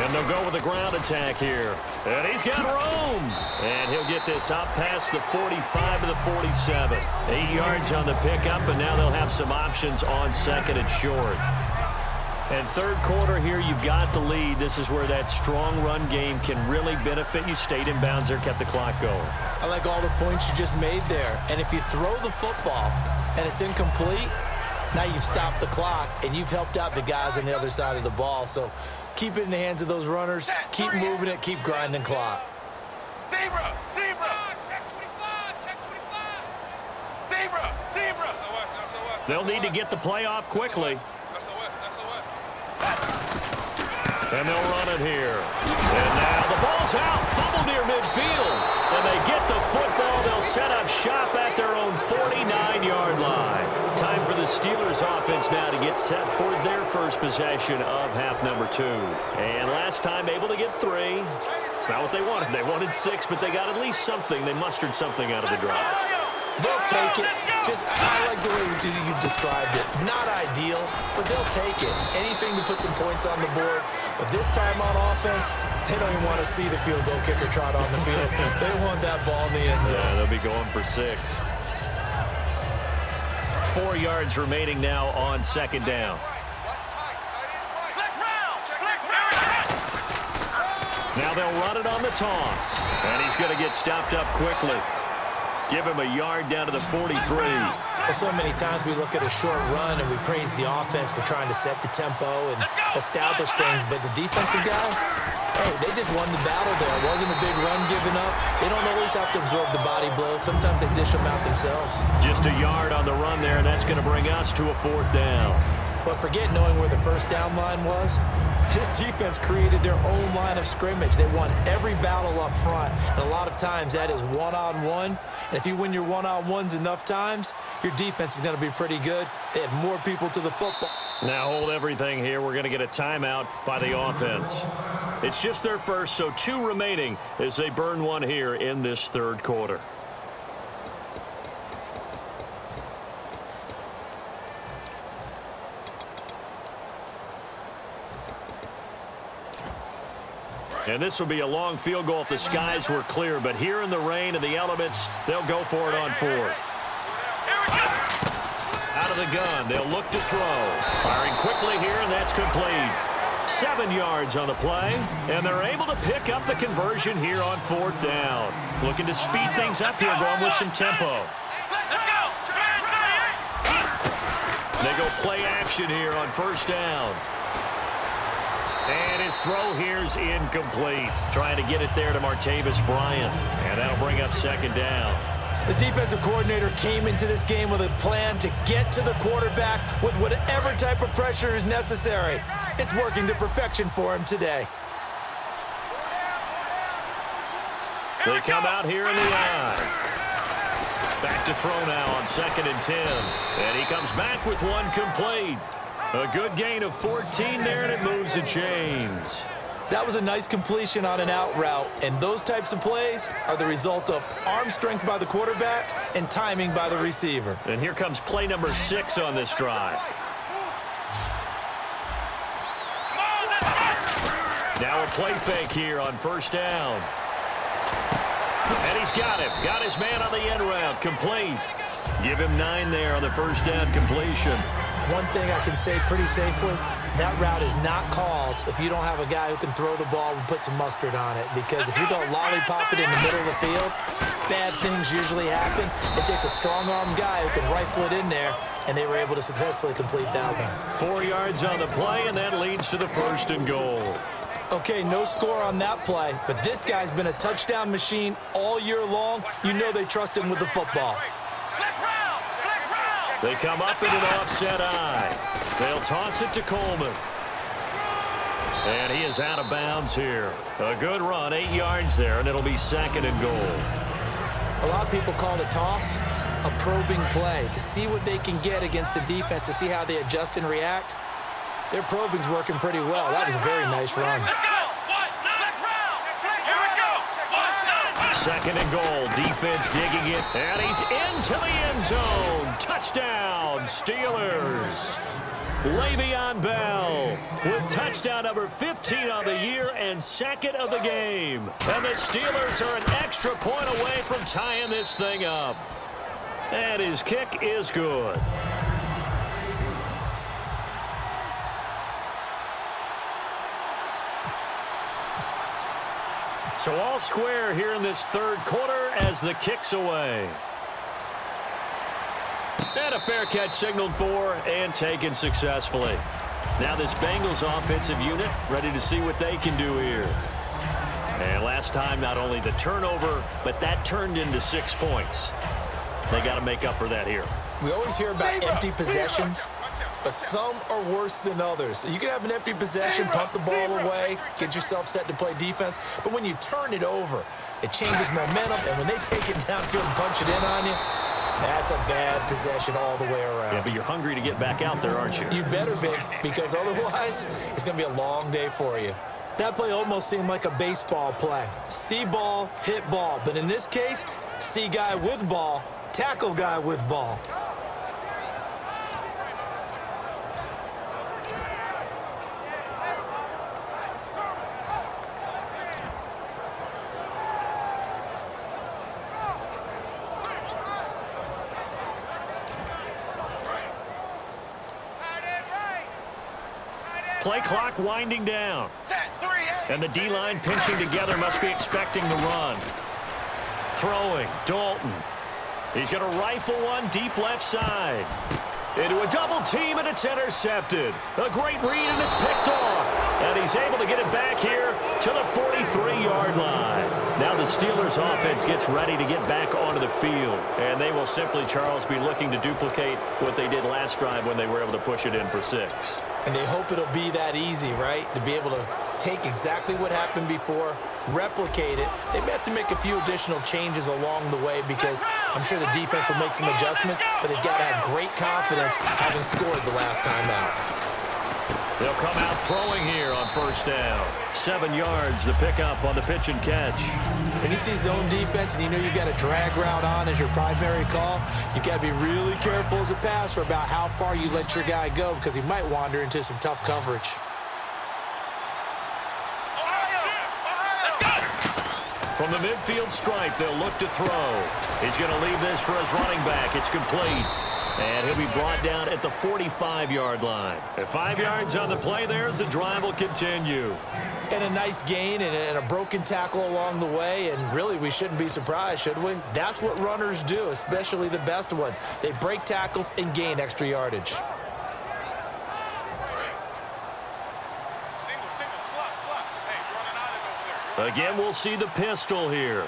And they'll go with the ground attack here. And he's got room. And he'll get this up past the 45 to the 47. 8 yards on the pickup, and now they'll have some options on second and short. And third quarter here, you've got the lead. This is where that strong run game can really benefit you. Stayed in bounds there, kept the clock going. I like all the points you just made there. And if you throw the football and it's incomplete, now you've stopped the clock and you've helped out the guys on the other side of the ball. So keep it in the hands of those runners. Keep moving it. Keep grinding clock. Zebra! Zebra! Check 25! Check 25! Zebra! Zebra! They'll need to get the play off quickly. And they'll run it here. And now the ball's out. Fumble near midfield. And they get the football. They'll set up shop at their own 49-yard line. Time for the Steelers offense now to get set for their first possession of half number 2. And last time able to get 3. It's not what they wanted. They wanted 6, but they got at least something. They mustered something out of the drive. They'll take it. I like the way you described it. Not ideal, but they'll take it. Anything to put some points on the board. But this time on offense, they don't even want to see the field goal kicker trot on the field. They want that ball in the end zone. Yeah, they'll be going for 6. 4 yards remaining now on second down. Now they'll run it on the toss. And he's going to get stopped up quickly. Give him a yard down to the 43. Well, so many times we look at a short run and we praise the offense for trying to set the tempo and establish things. But the defensive guys, hey, they just won the battle there. It wasn't a big run given up. They don't always have to absorb the body blows. Sometimes they dish them out themselves. Just a yard on the run there, and that's going to bring us to a 4th down. But forget knowing where the first down line was. This defense created their own line of scrimmage. They won every battle up front. And a lot of times that is one-on-one. And if you win your one-on-ones enough times, your defense is going to be pretty good. They had more people to the football. Now hold everything here. We're going to get a timeout by the offense. It's just their first, so 2 remaining as they burn one here in this third quarter. And this will be a long field goal if the skies were clear. But here in the rain and the elements, they'll go for it on 4th. Out of the gun, they'll look to throw. Firing quickly here, and that's complete. 7 yards on the play, and they're able to pick up the conversion here on 4th down. Looking to speed things up here, going with some tempo. They go play action here on 1st down. And his throw here's incomplete. Trying to get it there to Martavis Bryant. And that'll bring up 2nd down. The defensive coordinator came into this game with a plan to get to the quarterback with whatever type of pressure is necessary. It's working to perfection for him today. They come out here in the eye. Back to throw now on 2nd and 10. And he comes back with one complete. A good gain of 14 there, and it moves the chains. That was a nice completion on an out route, and those types of plays are the result of arm strength by the quarterback and timing by the receiver. And here comes play number 6 on this drive. Now a play fake here on 1st down. And he's got him. Got his man on the end route. Complete. Give him 9 there on the 1st down completion. One thing I can say pretty safely, that route is not called if you don't have a guy who can throw the ball and put some mustard on it. Because if you don't lollipop it in the middle of the field, bad things usually happen. It takes a strong-arm guy who can rifle it in there, and they were able to successfully complete that one. 4 yards on the play, and that leads to the 1st and goal. Okay, no score on that play, but this guy's been a touchdown machine all year long. You know they trust him with the football. They come up in an offset eye. They'll toss it to Coleman. And he is out of bounds here. A good run, 8 yards there, and it'll be 2nd and goal. A lot of people call the toss a probing play to see what they can get against the defense, to see how they adjust and react. Their probing's working pretty well. That was a very nice run. 2nd and goal. Defense digging it. And he's into the end zone. Touchdown, Steelers. Le'Veon Bell with touchdown number 15 on the year and second of the game. And the Steelers are an extra point away from tying this thing up. And his kick is good. So all square here in this third quarter as the kick's away. And a fair catch signaled for and taken successfully. Now this Bengals offensive unit ready to see what they can do here. And last time, not only the turnover, but that turned into 6 points. They got to make up for that here. We always hear about empty possessions, but some are worse than others. You can have an empty possession, punt the ball away, get yourself set to play defense, but when you turn it over, it changes momentum, and when they take it downfield and punch it in on you, that's a bad possession all the way around. Yeah, but you're hungry to get back out there, aren't you? You better be, because otherwise, it's going to be a long day for you. That play almost seemed like a baseball play. See ball, hit ball. But in this case, see guy with ball, tackle guy with ball. Play clock winding down. And the D-line pinching together must be expecting the run. Throwing, Dalton. He's going to rifle one deep left side. Into a double team, and it's intercepted. A great read, and it's picked off. And he's able to get it back here to the 43-yard line. Now the Steelers offense gets ready to get back onto the field. And they will simply, Charles, be looking to duplicate what they did last drive when they were able to push it in for 6. And they hope it'll be that easy, right? To be able to take exactly what happened before, replicate it. They may have to make a few additional changes along the way because I'm sure the defense will make some adjustments, but they've got to have great confidence having scored the last time out. They'll come out throwing here on first down. 7 yards, the pickup on the pitch and catch. When you see zone defense and you know you've got a drag route on as your primary call, you've got to be really careful as a passer about how far you let your guy go because he might wander into some tough coverage. From the midfield stripe, they'll look to throw. He's going to leave this for his running back. It's complete. And he'll be brought down at the 45-yard line. At 5 yards on the play there as the drive will continue. And a nice gain and a broken tackle along the way. And really, we shouldn't be surprised, should we? That's what runners do, especially the best ones. They break tackles and gain extra yardage. Again, we'll see the pistol here.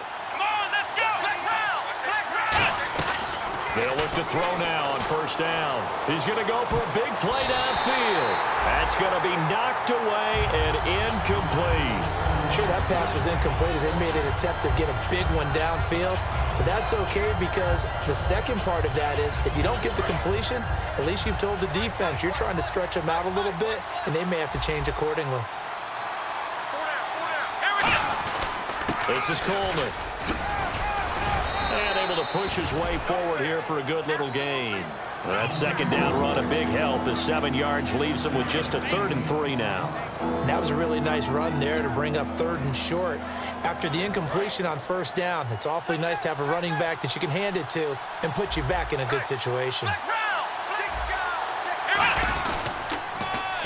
They'll look to throw now on first down. He's going to go for a big play downfield. That's going to be knocked away and incomplete. Sure, that pass was incomplete as they made an attempt to get a big one downfield. But that's okay because the second part of that is if you don't get the completion, at least you've told the defense you're trying to stretch them out a little bit, and they may have to change accordingly. This is Coleman. And able to push his way forward here for a good little gain. That second down run, a big help. The 7 yards leaves him with just a 3rd and 3 now. And that was a really nice run there to bring up 3rd and short. After the incompletion on first down, it's awfully nice to have a running back that you can hand it to and put you back in a good situation.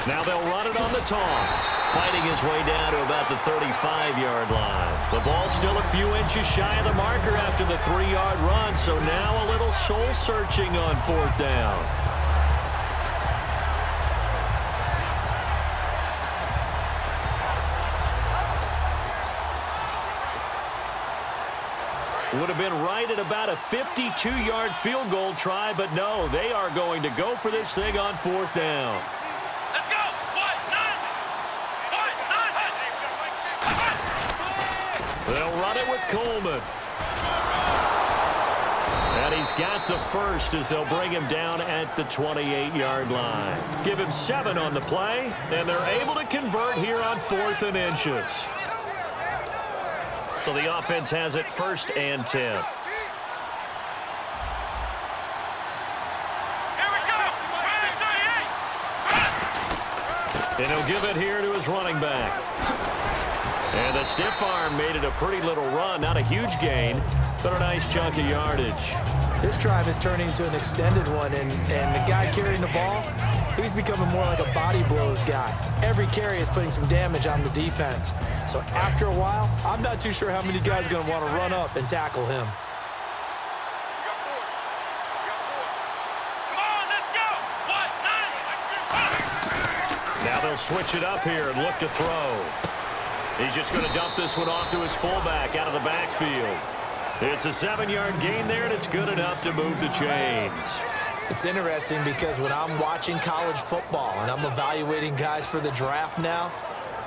Now they'll run it on the toss. Fighting his way down to about the 35-yard line. The ball still a few inches shy of the marker after the 3-yard run, so now a little soul-searching on 4th down. Would have been right at about a 52-yard field goal try, but no, they are going to go for this thing on 4th down. They'll run it with Coleman. And he's got the first as they'll bring him down at the 28-yard line. Give him 7 on the play, and they're able to convert here on 4th and inches. So the offense has it 1st and 10. And he'll give it here to his running back. And the stiff arm made it a pretty little run. Not a huge gain, but a nice chunk of yardage. This drive is turning into an extended one, and the guy carrying the ball, he's becoming more like a body blows guy. Every carry is putting some damage on the defense. So after a while, I'm not too sure how many guys are going to want to run up and tackle him. Now they'll switch it up here and look to throw. He's just going to dump this one off to his fullback out of the backfield. It's a 7-yard gain there, and it's good enough to move the chains. It's interesting because when I'm watching college football and I'm evaluating guys for the draft now,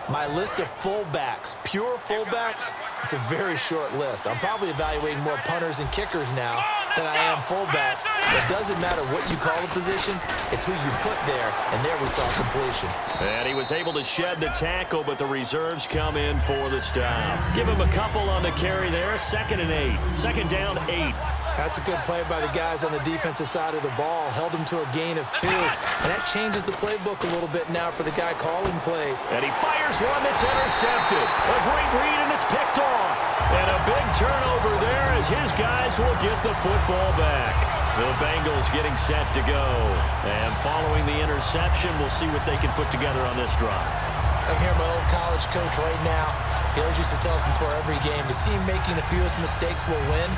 my list of fullbacks, pure fullbacks, it's a very short list. I'm probably evaluating more punters and kickers now than I am fullbacks. It doesn't matter what you call a position, it's who you put there, and there we saw completion. And he was able to shed the tackle, but the reserves come in for the stop. Give him a couple on the carry there, 2nd and 8. 2nd down, 8. That's a good play by the guys on the defensive side of the ball. Held him to a gain of 2. And that changes the playbook a little bit now for the guy calling plays. And he fires one that's intercepted. A great read, and it's picked off. And a big turnover there as his guys will get the football back. The Bengals getting set to go. And following the interception, we'll see what they can put together on this drive. I hear my old college coach right now. He always used to tell us before every game, the team making the fewest mistakes will win.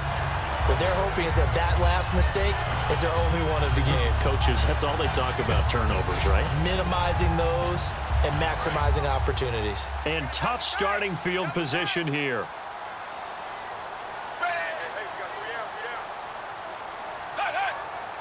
What they're hoping is that last mistake is their only one of the game. Coaches, that's all they talk about, turnovers, right? Minimizing those and maximizing opportunities. And tough starting field position here.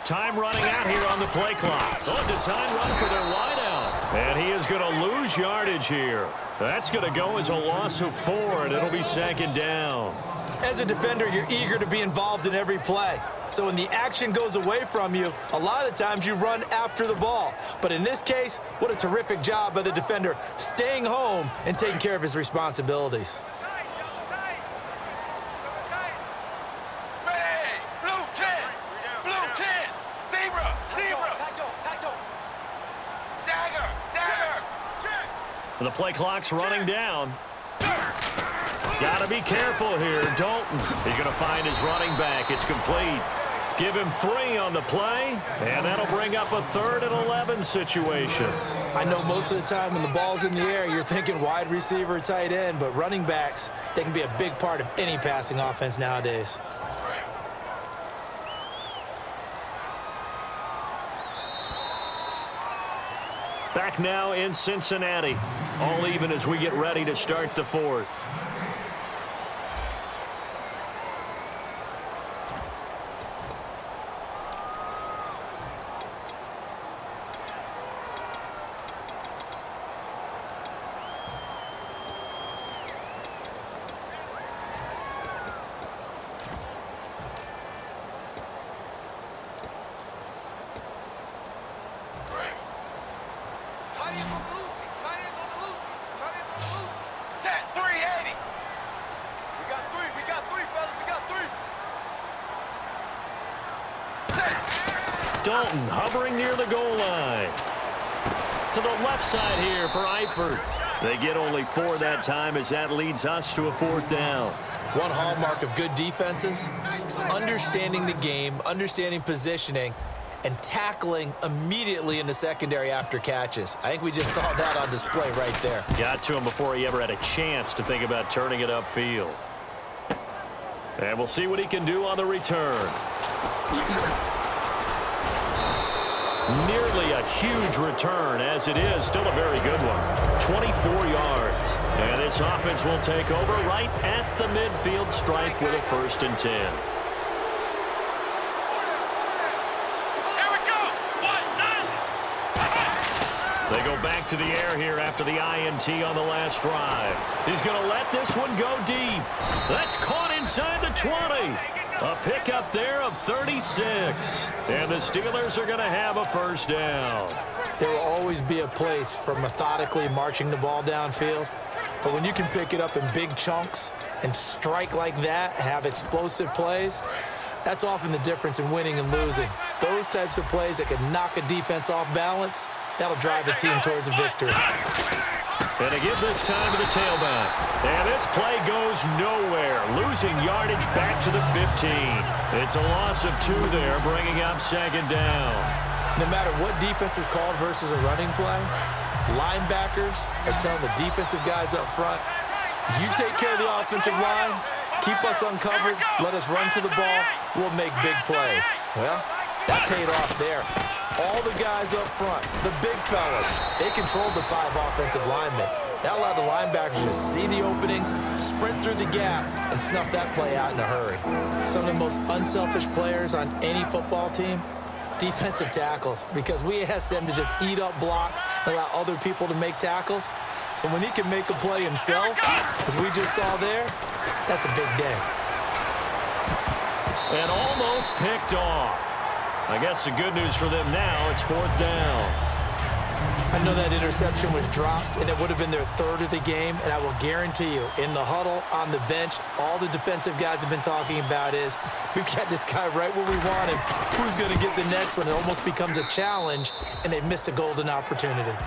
Time running out here on the play clock. Oh, design run for their wideout. And he is going to lose yardage here. That's going to go as a loss of 4, and it'll be 2nd down. As a defender, you're eager to be involved in every play. So when the action goes away from you, a lot of times you run after the ball. But in this case, what a terrific job by the defender staying home and taking care of his responsibilities. The play clock's running down. Got to be careful here. Dalton, he's going to find his running back. It's complete. Give him 3 on the play, and that'll bring up a 3rd and 11 situation. I know most of the time when the ball's in the air, you're thinking wide receiver, tight end, but running backs, they can be a big part of any passing offense nowadays. Back now in Cincinnati. All even as we get ready to start the 4th. Dalton hovering near the goal line. To the left side here for Eifert. They get only 4 that time as that leads us to a 4th down. One hallmark of good defenses is understanding the game, understanding positioning, and tackling immediately in the secondary after catches. I think we just saw that on display right there. Got to him before he ever had a chance to think about turning it upfield. And we'll see what he can do on the return. Nearly a huge return, as it is still a very good one. 24 yards. And this offense will take over right at the midfield stripe with a 1st and 10. Here we go. 1-9. They go back to the air here after the INT on the last drive. He's going to let this one go deep. That's caught inside the 20. A pickup there of 36. And the Steelers are going to have a 1st down. There will always be a place for methodically marching the ball downfield. But when you can pick it up in big chunks and strike like that, have explosive plays, that's often the difference in winning and losing. Those types of plays that can knock a defense off balance, That'll drive the team towards a victory. And to give this time to the tailback. And this play goes nowhere. Losing yardage back to the 15. It's a loss of 2 there, bringing up second down. No matter what defense is called versus a running play, linebackers are telling the defensive guys up front, you take care of the offensive line, keep us uncovered, let us run to the ball, we'll make big plays. Well, that paid off there. All the guys up front, the big fellas, they controlled the 5 offensive linemen. That allowed the linebackers to see the openings, sprint through the gap, and snuff that play out in a hurry. Some of the most unselfish players on any football team, defensive tackles, because we ask them to just eat up blocks and allow other people to make tackles. But when he can make a play himself, as we just saw there, that's a big day. And almost picked off. I guess the good news for them now, it's 4th down. I know that interception was dropped, and it would have been their 3rd of the game, and I will guarantee you, in the huddle, on the bench, all the defensive guys have been talking about is, we've got this guy right where we want him. Who's going to get the next one? It almost becomes a challenge, and they missed a golden opportunity.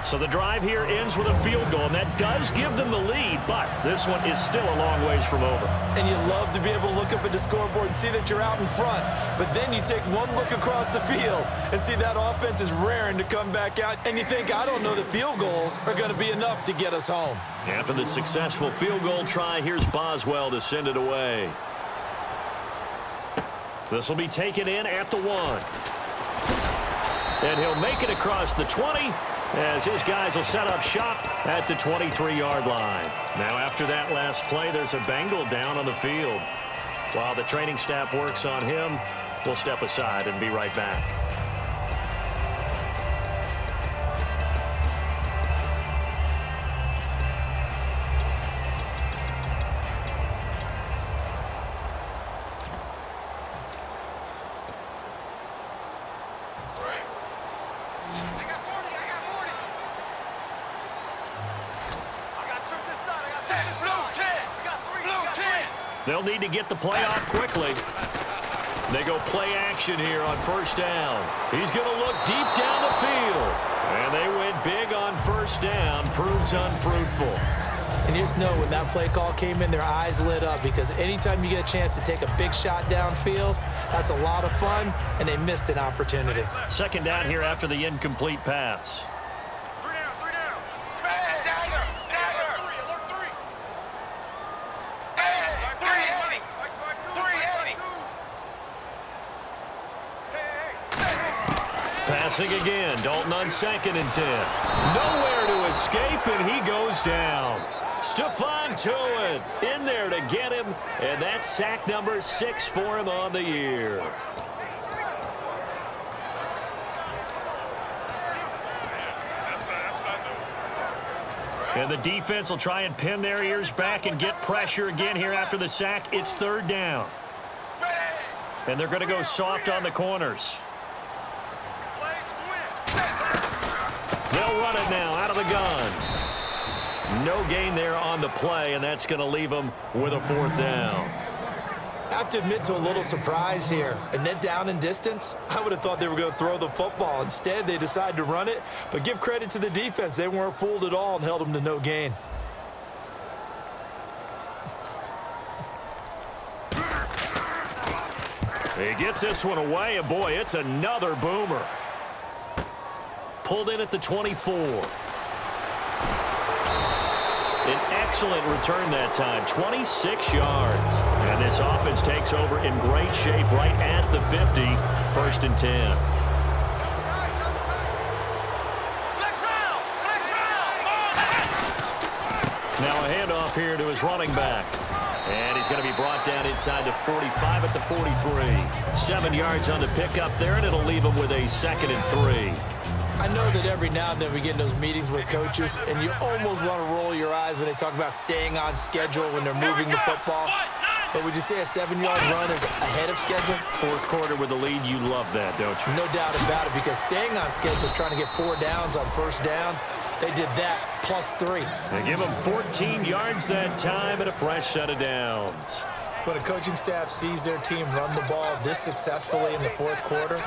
So the drive here ends with a field goal, and that does give them the lead, but this one is still a long ways from over. And you love to be able to look up at the scoreboard and see that you're out in front, but then you take one look across the field and see that offense is raring to come back out, and you think, I don't know that field goals are going to be enough to get us home. After the successful field goal try, here's Boswell to send it away. This will be taken in at the 1. And he'll make it across the 20, as his guys will set up shop at the 23-yard line. Now, after that last play, there's a Bengal down on the field. While the training staff works on him, we'll step aside and be right back. They'll need to get the play off quickly. They go play action here on 1st down. He's going to look deep down the field. And they went big on 1st down. Proves unfruitful. And you just know when that play call came in, their eyes lit up, because anytime you get a chance to take a big shot downfield, that's a lot of fun, and they missed an opportunity. 2nd down here after the incomplete pass. 3 down. Passing again. Dalton on 2nd and 10. Nowhere to escape, and he goes down. Stephon Tuitt in there to get him, and that's sack number 6 for him on the year. And the defense will try and pin their ears back and get pressure again here after the sack. It's 3rd down. And they're going to go soft on the corners. They'll run it now out of the gun. No gain there on the play, and that's going to leave them with a 4th down. I have to admit to a little surprise here. And then down in distance, I would have thought they were going to throw the football. Instead, they decided to run it. But give credit to the defense. They weren't fooled at all and held them to no gain. He gets this one away, and boy, it's another boomer. Pulled in at the 24. An excellent return that time, 26 yards. And this offense takes over in great shape right at the 50, 1st and 10. Now a handoff here to his running back. And he's going to be brought down inside the 45 at the 43. 7 yards on the pickup there, and it'll leave him with a 2nd and 3. I know that every now and then we get in those meetings with coaches, and you almost want to roll your eyes when they talk about staying on schedule when they're moving the football. But would you say a 7-yard run is ahead of schedule? 4th quarter with the lead, you love that, don't you? No doubt about it, because staying on schedule is trying to get 4 downs on 1st down. They did that plus 3. They give them 14 yards that time and a fresh set of downs. When a coaching staff sees their team run the ball this successfully in the 4th quarter,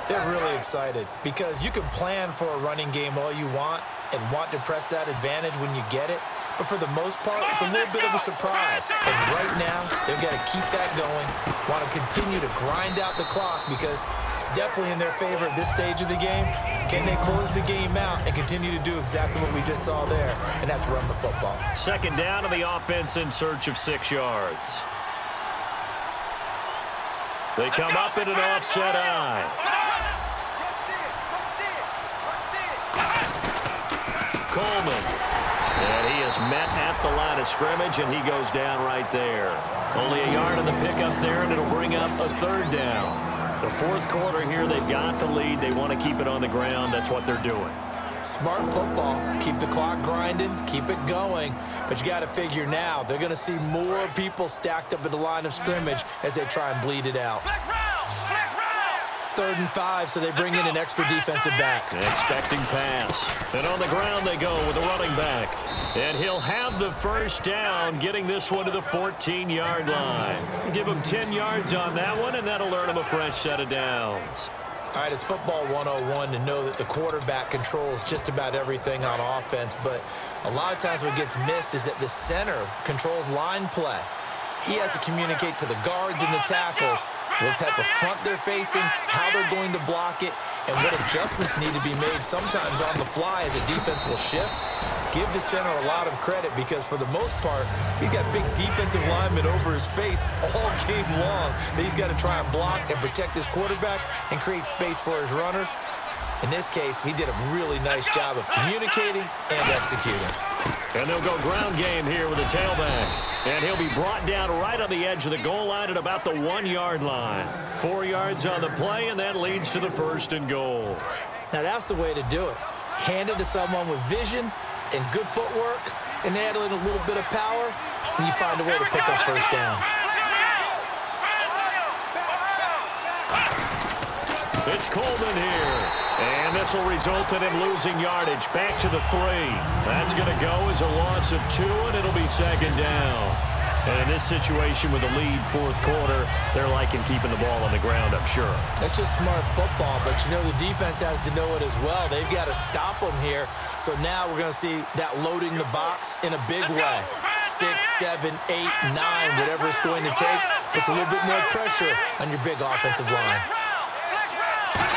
They're really excited because you can plan for a running game all you want and want to press that advantage when you get it. But for the most part, it's a little bit of a surprise. And right now, they've got to keep that going, want to continue to grind out the clock because it's definitely in their favor at this stage of the game. Can they close the game out and continue to do exactly what we just saw there, and that's run the football? Second down on the offense in search of 6 yards. They come up in an offset eye. Coleman. And he is met at the line of scrimmage, and he goes down right there. Only a yard on the pickup there, and it'll bring up a 3rd down. The 4th quarter here, they've got the lead. They want to keep it on the ground. That's what they're doing. Smart football. Keep the clock grinding. Keep it going. But you got to figure now, they're going to see more people stacked up at the line of scrimmage as they try and bleed it out. 3rd and 5, so they bring in an extra defensive back. Expecting pass. And on the ground they go with the running back. And he'll have the 1st down, getting this one to the 14-yard line. Give him 10 yards on that one, and that'll earn him a fresh set of downs. All right, it's football 101 to know that the quarterback controls just about everything on offense, but a lot of times what gets missed is that the center controls line play. He has to communicate to the guards and the tackles what type of front they're facing, how they're going to block it, and what adjustments need to be made sometimes on the fly as a defense will shift. Give the center a lot of credit because for the most part, he's got big defensive linemen over his face all game long that he's got to try and block and protect his quarterback and create space for his runner. In this case, he did a really nice job of communicating and executing. And they'll go ground game here with a tailback. And he'll be brought down right on the edge of the goal line at about the 1-yard line. 4 yards on the play, and that leads to the 1st and goal. Now that's the way to do it. Hand it to someone with vision and good footwork, and add in a little bit of power, and you find a way to pick up 1st downs. It's Coleman here. And this will result in him losing yardage. Back to the 3. That's going to go as a loss of 2, and it'll be 2nd down. And in this situation with a lead 4th quarter, they're liking keeping the ball on the ground, I'm sure. That's just smart football, but you know the defense has to know it as well. They've got to stop them here. So now we're going to see that loading the box in a big way. 6, 7, 8, 9, whatever it's going to take. Puts a little bit more pressure on your big offensive line.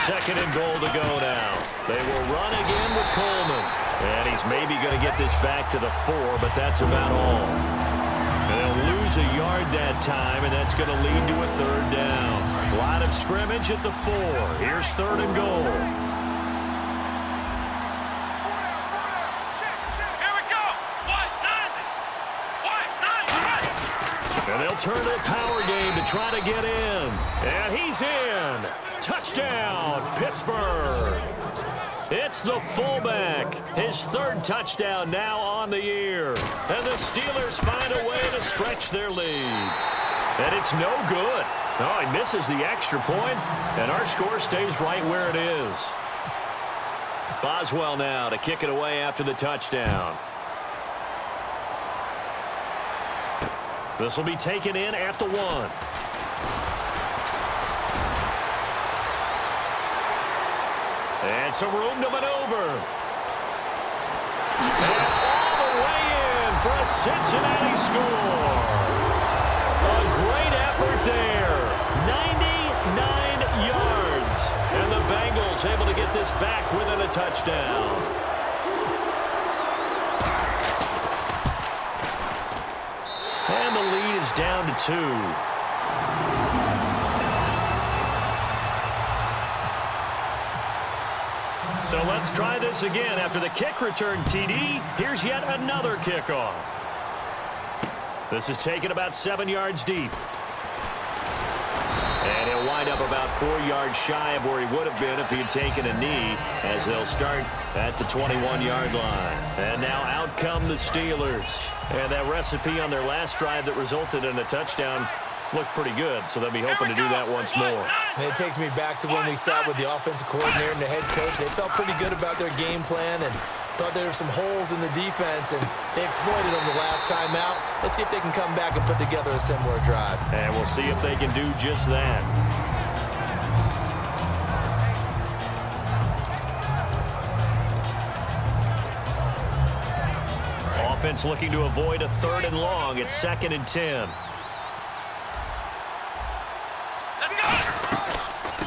2nd and goal to go now. They will run again with Coleman. And he's maybe going to get this back to the 4, but that's about all. And they'll lose a yard that time, and that's going to lead to a 3rd down. Line of scrimmage at the 4. Here's 3rd and goal. Here we go. And they'll turn to the power game to try to get in. And he's in. Touchdown, Pittsburgh. It's the fullback. His 3rd touchdown now on the year. And the Steelers find a way to stretch their lead. And it's no good. Oh, he misses the extra point, and our score stays right where it is. Boswell now to kick it away after the touchdown. This will be taken in at the 1. And some room to maneuver. And all the way in for a Cincinnati score. A great effort there. 99 yards. And the Bengals able to get this back within a touchdown. And the lead is down to 2. So let's try this again. After the kick return TD, here's yet another kickoff. This is taken about 7 yards deep. And he'll wind up about 4 yards shy of where he would have been if he had taken a knee, as they'll start at the 21-yard line. And now out come the Steelers. And that recipe on their last drive that resulted in a touchdown looked pretty good, so they'll be hoping to do that once more. And it takes me back to when we sat with the offensive coordinator and the head coach. They felt pretty good about their game plan and thought there were some holes in the defense, and they exploited them the last time out. Let's see if they can come back and put together a similar drive. And we'll see if they can do just that. offense looking to avoid a 3rd and long. It's 2nd and 10.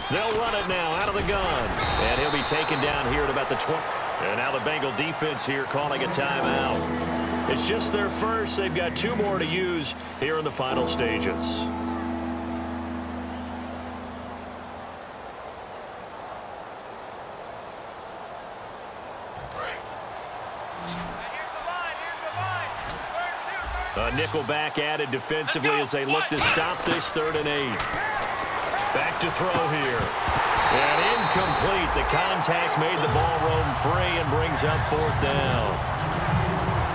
They'll run it now out of the gun. And he'll be taken down here at about the 20. And now the Bengal defense here calling a timeout. It's just their first. They've got 2 more to use here in the final stages. A nickel back added defensively as they look to stop this 3rd and 8. Back to throw here. And incomplete. The contact made the ball roam free and brings up 4th down.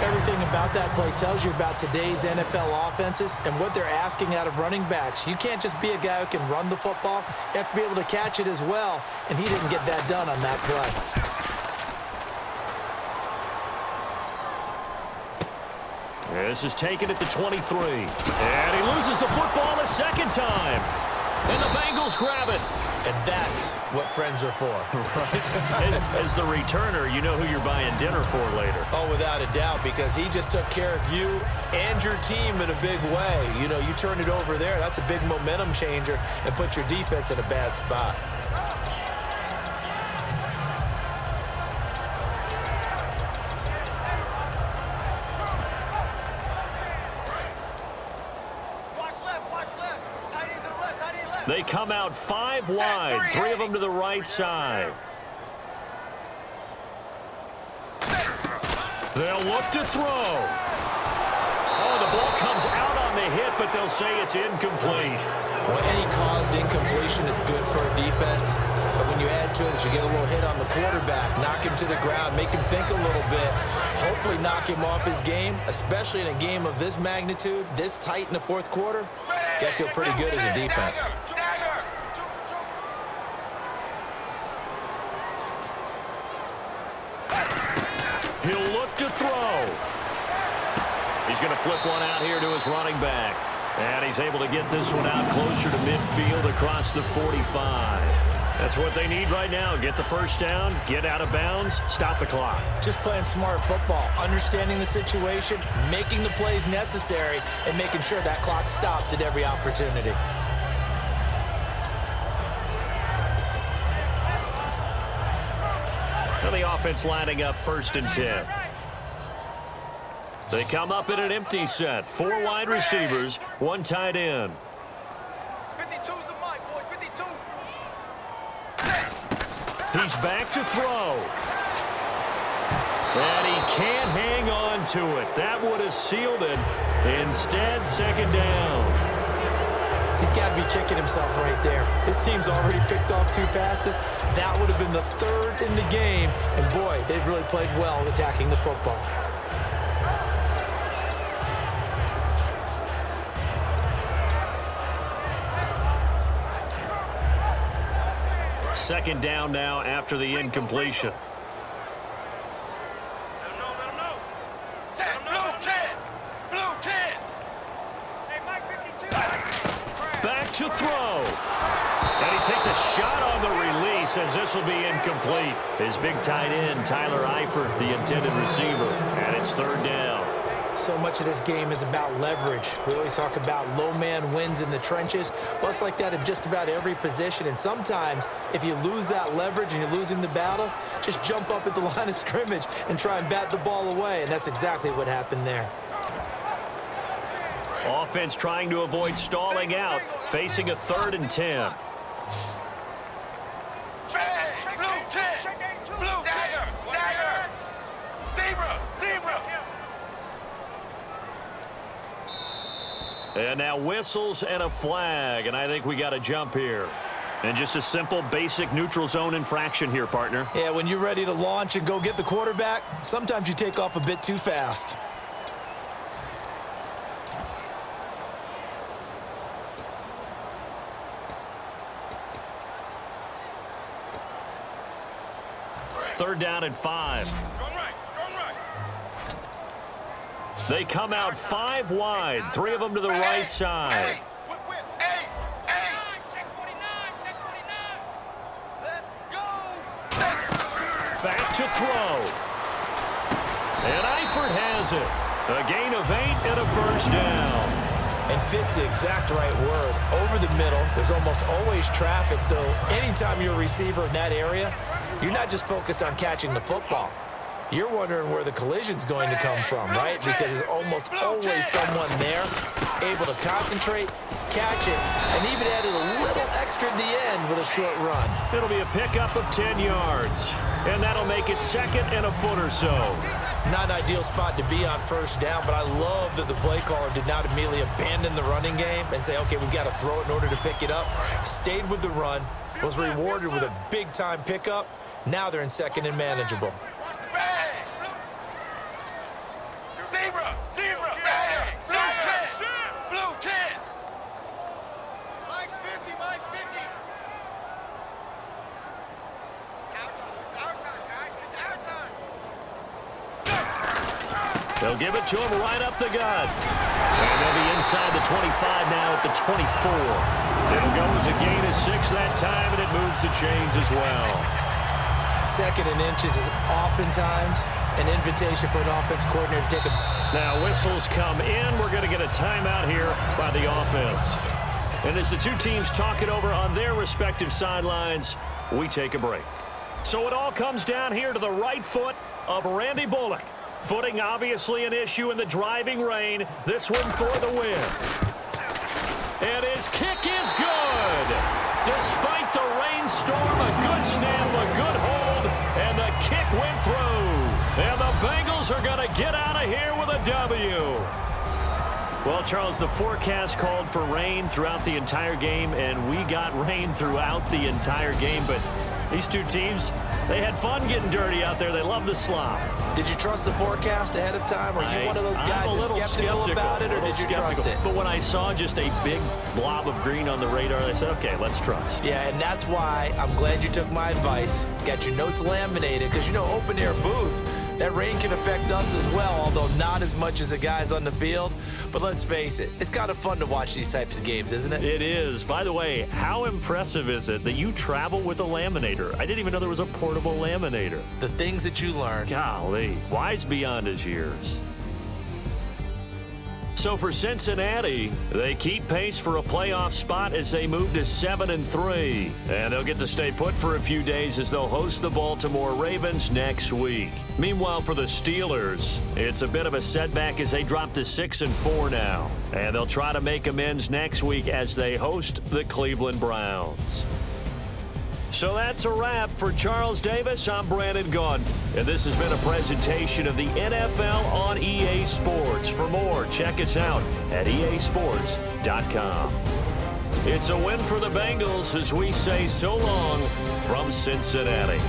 Everything about that play tells you about today's NFL offenses and what they're asking out of running backs. You can't just be a guy who can run the football. You have to be able to catch it as well, and he didn't get that done on that play. This is taken at the 23. And he loses the football a 2nd time. And the Bengals grab it. And that's what friends are for. Right. As the returner, you know who you're buying dinner for later. Oh, without a doubt, because he just took care of you and your team in a big way. You know, you turn it over there, that's a big momentum changer and put your defense in a bad spot. They come out 5 wide, 3 of them to the right side. They'll look to throw. Oh, the ball comes out on the hit, but they'll say it's incomplete. Well, any caused incompletion is good for a defense, but when you add to it, you get a little hit on the quarterback, knock him to the ground, make him think a little bit, hopefully knock him off his game, especially in a game of this magnitude, this tight in the 4th quarter. Got to feel pretty good as a defense. He'll look to throw. He's going to flip one out here to his running back. And he's able to get this one out closer to midfield across the 45. That's what they need right now. Get the 1st down, get out of bounds, stop the clock. Just playing smart football, understanding the situation, making the plays necessary, and making sure that clock stops at every opportunity. Now the offense lining up 1st and 10. They come up in an empty set. 4 wide receivers, 1 tight end. 52's the mic, boys. 52. He's back to throw. And he can't hang on to it. That would have sealed it. Instead, 2nd down. He's got to be kicking himself right there. His team's already picked off 2 passes. That would have been the 3rd in the game. And, boy, they've really played well attacking the football. Second down now after the incompletion. Let him know. Let him know. Blue 10. Hey, Mike 52. Back to throw. And he takes a shot on the release as this will be incomplete. His big tight end, Tyler Eifert, the intended receiver. And it's 3rd down. So much of this game is about leverage. We always talk about low man wins in the trenches. Well, it's like that in just about every position. And sometimes, if you lose that leverage and you're losing the battle, just jump up at the line of scrimmage and try and bat the ball away. And that's exactly what happened there. Offense trying to avoid stalling out, facing a 3rd and 10. Blue 10. Dagger. Zebra. And now whistles and a flag, and I think we got a jump here. And just a simple, basic neutral zone infraction here, partner. Yeah, when you're ready to launch and go get the quarterback, sometimes you take off a bit too fast. Third down and 5. Strong right. They come out 5 wide, 3 of them to the right side. Check 49. Let's go. Back to throw. And Eifert has it. A gain of 8 and a first down. And fit's the exact right word. Over the middle, there's almost always traffic, so anytime you're a receiver in that area, you're not just focused on catching the football. You're wondering where the collision's going to come from, right? Because there's almost always someone there able to concentrate, catch it, and even added a little extra at the end with a short run. It'll be a pickup of 10 yards, and that'll make it 2nd and a foot or so. Not an ideal spot to be on first down, but I love that the play caller did not immediately abandon the running game and say, okay, we've got to throw it in order to pick it up. Stayed with the run, was rewarded with a big-time pickup. Now they're in 2nd and manageable. Zebra, red, blue 10, blue 10. Mike's 50, Mike's 50. It's our time, guys, it's our time. They'll give it to him right up the gut. And they'll be inside the 25 now at the 24. It'll go as a gain of 6 that time, and it moves the chains as well. 2nd and inches is oftentimes an invitation for an offense coordinator to take a... Now whistles come in. We're going to get a timeout here by the offense. And as the two teams talk it over on their respective sidelines, we take a break. So it all comes down here to the right foot of Randy Bullock. Footing obviously an issue in the driving rain. This one for the win. And his kick is good. Despite the rainstorm, a good snap, a good hold, and the kick went through. And the Bengals are going to get out of here with a W. Well, Charles, the forecast called for rain throughout the entire game, and we got rain throughout the entire game. But these two teams, they had fun getting dirty out there. They love the slop. Did you trust the forecast ahead of time? Are you one of those guys that's skeptical about it, or did you trust it? But when I saw just a big blob of green on the radar, I said, okay, let's trust. Yeah, and that's why I'm glad you took my advice. Got your notes laminated, because, you know, open-air booth, that rain can affect us as well, although not as much as the guys on the field. But let's face it, it's kind of fun to watch these types of games, isn't it? It is. By the way, how impressive is it that you travel with a laminator? I didn't even know there was a portable laminator. The things that you learn. Golly, wise beyond his years. So for Cincinnati, they keep pace for a playoff spot as they move to 7-3. And they'll get to stay put for a few days as they'll host the Baltimore Ravens next week. Meanwhile, for the Steelers, it's a bit of a setback as they drop to 6-4 now. And they'll try to make amends next week as they host the Cleveland Browns. So that's a wrap. For Charles Davis, I'm Brandon Gunn. And this has been a presentation of the NFL on EA Sports. For more, check us out at easports.com. It's a win for the Bengals as we say so long from Cincinnati.